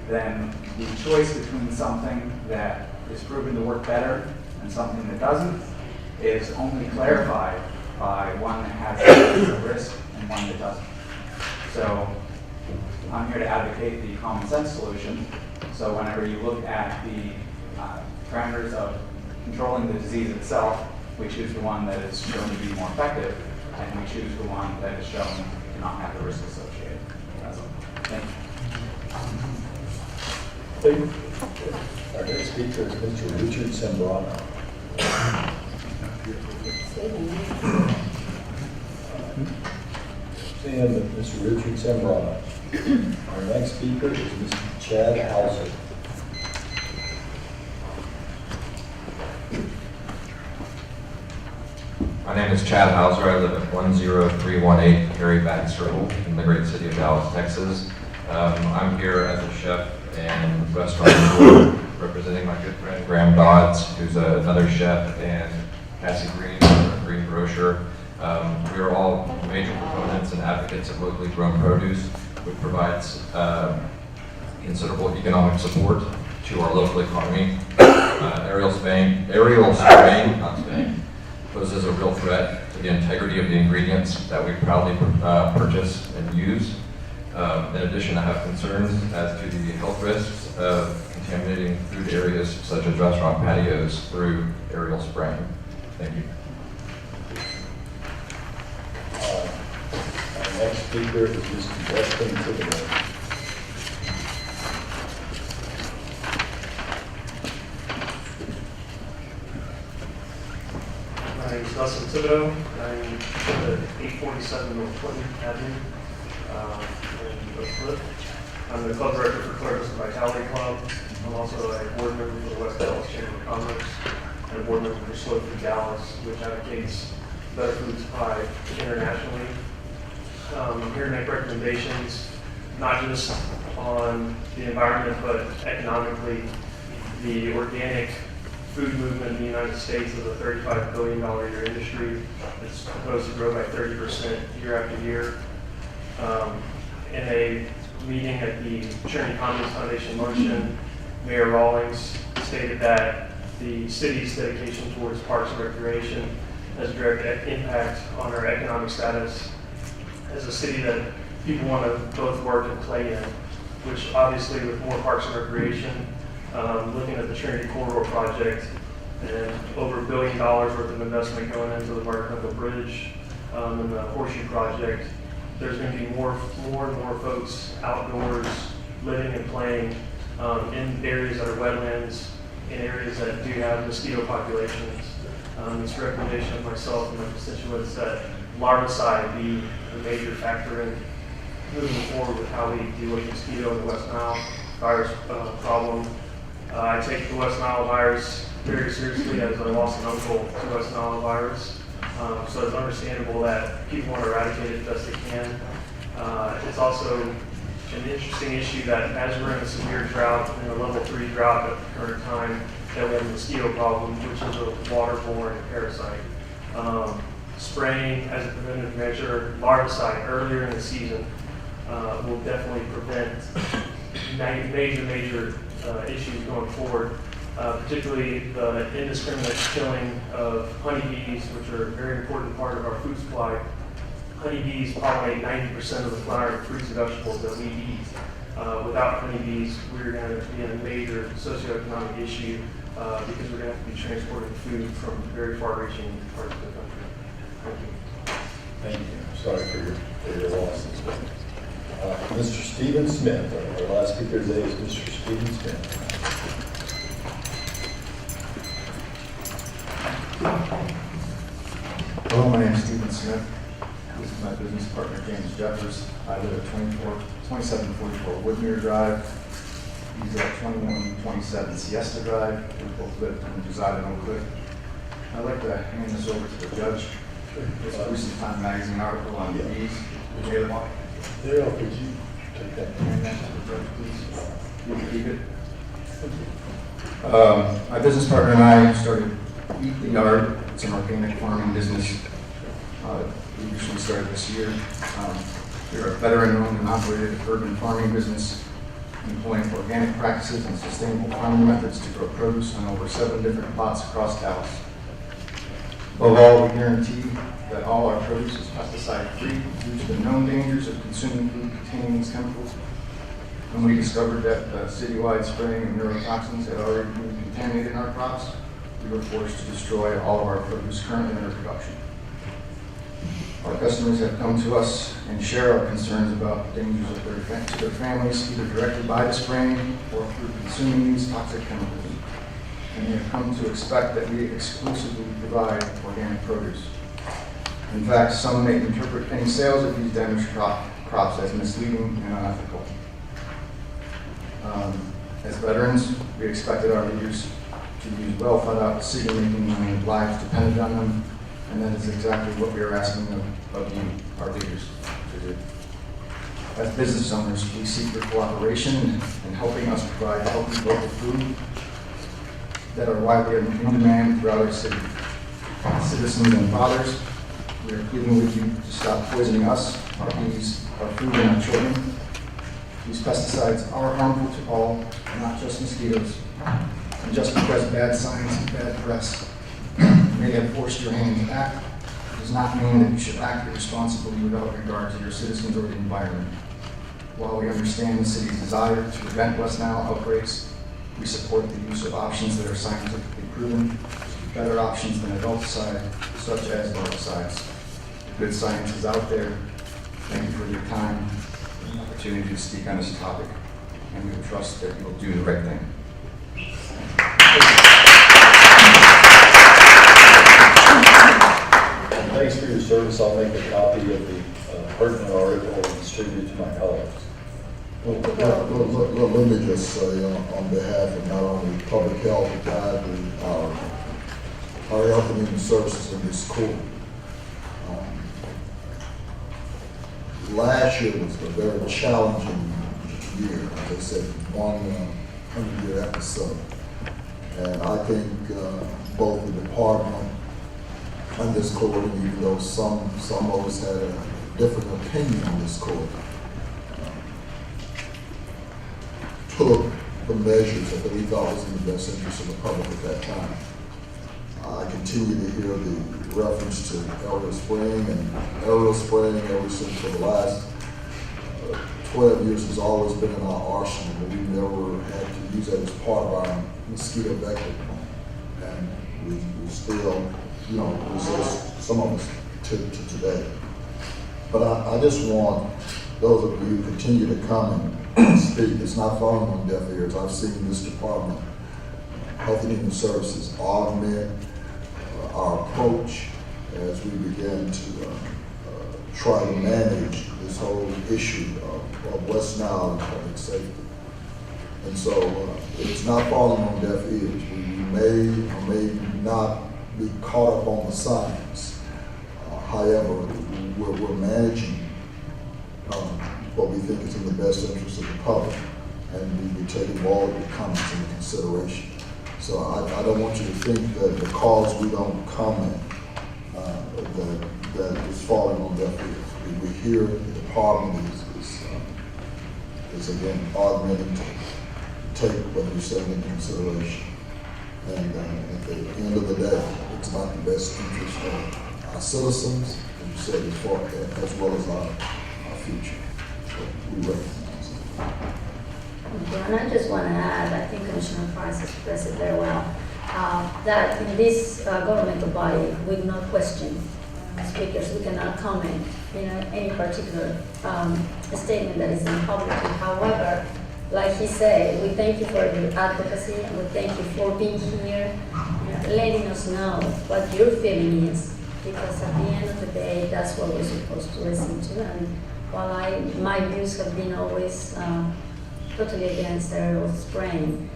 then the choice between something that is proven to work better and something that doesn't is only clarified by one that has a risk and one that doesn't. So I'm here to advocate the common sense solution. So whenever you look at the parameters of controlling the disease itself, we choose the one that is shown to be more effective, and we choose the one that is shown to not have the risk associated. That's all. Thank you. Our next speaker is Mr. Richard Sembrano. And Mr. Richard Sembrano. Our next speaker is Mr. Chad Hauser. name is Chad Hauser. I live at 10318 Harry Back Circle in the great city of Dallas, Texas. I'm here as a chef and restaurateur representing my good friend Graham Dodds, who's another chef, and Cassie Green, a green grocer. We are all major proponents and advocates of locally grown produce, which provides considerable economic support to our local economy. Aerial spraying poses a real threat to the integrity of the ingredients that we proudly purchase and use. In addition, I have concerns as to the health risks of contaminating food areas such as restaurant patios through aerial spraying. Thank you. Our next speaker is Mr. Justin Thibodeau. My name is Dustin Thibodeau. I'm at 847 North Clinton Avenue in Oak Cliff. I'm the club director for Clervis Vitality Club. I'm also a board member for the West Dallas Chamber of Commerce and a board member for Slow Food Dallas, which advocates better food supply internationally. I'm here to make recommendations, not just on the environment, but economically. The organic food movement in the United States is a $35 billion a year industry. It's supposed to grow by 30% year after year. In a meeting at the Trinity Commons Foundation luncheon, Mayor Rawlings stated that the city's dedication towards parks and recreation has a direct impact on our economic status as a city that people want to both work and play in, which obviously with more parks and recreation, looking at the Trinity Corridor project and over $1 billion worth of investment going into the Barker Bridge and the Horseshoe project, there's going to be more and more folks outdoors living and playing in areas that are wetlands, in areas that do have mosquito populations. It's a recommendation of myself and my constituents that larvicide be a major factor in moving forward with how we deal with mosquito and the West Nile virus problem. I take the West Nile virus very seriously as I lost an uncle to West Nile virus. So it's understandable that people want to eradicate it as best they can. It's also an interesting issue that as we're in a severe drought, in a level 3 drought at the current time, that we have a mosquito problem, which is a waterborne parasite. Spraying as a preventive measure, larvicide earlier in the season will definitely prevent major issues going forward. Particularly the indiscriminate killing of honeybees, which are a very important part of our food supply. Honeybees pollinate 90% of the flowering fruits and vegetables that we eat. Without honeybees, we're going to be in a major socioeconomic issue because we're going to have to be transporting food from very far-reaching parts of the country. Thank you. Thank you. Sorry for your loss. Mr. Stephen Smith, our last speaker today is Mr. Stephen Smith. Hello, my name is Stephen Smith. This is my business partner, James Jeffers. I live at 2744 Woodmere Drive. He's at 2127 Siesta Drive. We both live and reside in Oak Cliff. I'd like to hand this over to the judge. It's a recent Time Magazine article on the bees. Daryl, could you take that? Hand that to the judge, please. You can keep it. My business partner and I started Eat the Yard. It's an organic farming business. We recently started this year. We're a veteran-owned and operated urban farming business employing organic practices and sustainable farming methods to grow produce on over 7 different plots across Dallas. Above all, we guarantee that all our produce is pesticide-free due to the known dangers of consuming food containing these chemicals. When we discovered that the citywide spraying of neurotoxins had already been contaminated our crops, we were forced to destroy all of our produce currently under production. Our customers have come to us and share our concerns about the dangers of to their families, either directly by the spraying or through consuming these toxic chemicals. And they have come to expect that we exclusively provide organic produce. In fact, some may interpret any sales of these damaged crops as misleading and unethical. As veterans, we expected our leaders to use well-thought-out decision-making when lives depended on them, And that is exactly what we are asking of you, our leaders, to do. As business owners, we seek your cooperation in helping us provide healthy local food that are widely in demand throughout our city. Citizens and fathers, we are pleading with you to stop poisoning us, our bees, our food, and our children. These pesticides are harmful to all, not just mosquitoes. And just because bad science and bad press may have forced your hand to act, does not mean that you should act irresponsibly without regard to your citizens or the environment. While we understand the city's desire to prevent West Nile outbreaks, we support the use of options that are scientifically proven, better options than adulticide, such as larvicides. The good science is out there. Thank you for your time and the opportunity to speak on this topic, and we trust that you will do the right thing. Thanks for your service. I'll make a copy of the pertinent article and distribute it to my colleagues. Let me just say on behalf of not only public health, but our health and human services in this court. Last year was a very challenging year, as I said, 100-year episode. And I think both the department and this court, and even though some of us had a different opinion on this court, took the measures that we thought was in the best interest of the public at that time. I continue to hear the reference to aerial spraying, and aerial spraying ever since for the last 12 years has always been in our arsenal, but we never had to use that as part of our mosquito vector plan. And we still, resist some of us to today. But I just want those of you who continue to come and speak. It's not falling on deaf ears. I've seen this department, Health and Human Services, augment our approach as we begin to try to manage this whole issue of West Nile and public safety. And so it's not falling on deaf ears. We may or may not be caught up on the science. However, we're managing what we think is in the best interest of the public, and we're taking all of your comments into consideration. So I don't want you to think that because we don't comment, that it's falling on deaf ears. We hear the department is again augmenting to take what you're saying into consideration. And at the end of the day, it's not the best interest of our citizens, as you said before, as well as our future. So we recognize it. And I just want to add, I think Commissioner Price expressed it very well, that in this governmental body, we do not question speakers. We cannot comment any particular statement that is in public. However, like he said, we thank you for your advocacy, and we thank you for being here, letting us know what your feeling is, because at the end of the day, that's what we're supposed to listen to. And while my views have been always totally against aerial spraying,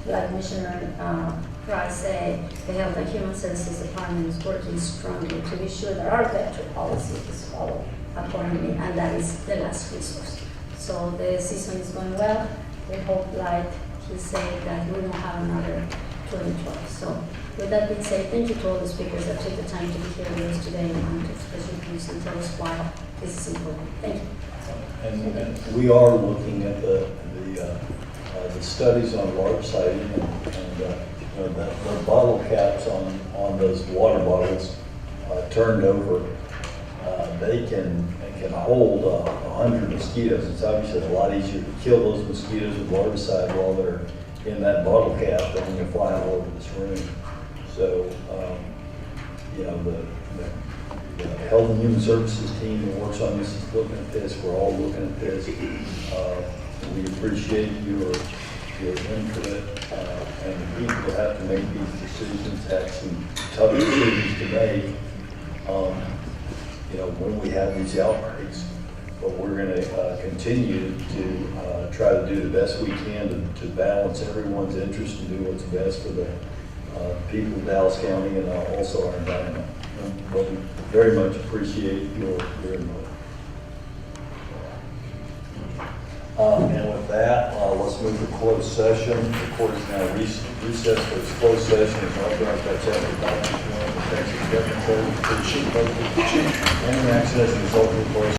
like Commissioner Price said, the Health and Human Services Department is working strongly to be sure that our vector policy is followed accordingly, and that is the last resource. So the season is going well. We hope, like he said, that we won't have another 2012. So with that being said, thank you to all the speakers that took the time to be here with us today and to express your views and tell us why this is important. Thank you. And we are looking at the studies on larvicides and the bottle caps on those water bottles turned over. They can hold 100 mosquitoes. It's obviously a lot easier to kill those mosquitoes with larvicide while they're in that bottle cap than when you're flying all over this room. So, the Health and Human Services team that works on this is looking at this. We're all looking at this. We appreciate your input, and the people that have to make these decisions have some tough decisions to make. When we have these outbreaks, but we're going to continue to try to do the best we can to balance everyone's interest and do what's best for the people of Dallas County and also our environment. But we very much appreciate your input. And with that, let's move to closed session. The court is now recessed for its closed session. It's authorized by chapter 591 of the Texas Government Code for chief and access resulting in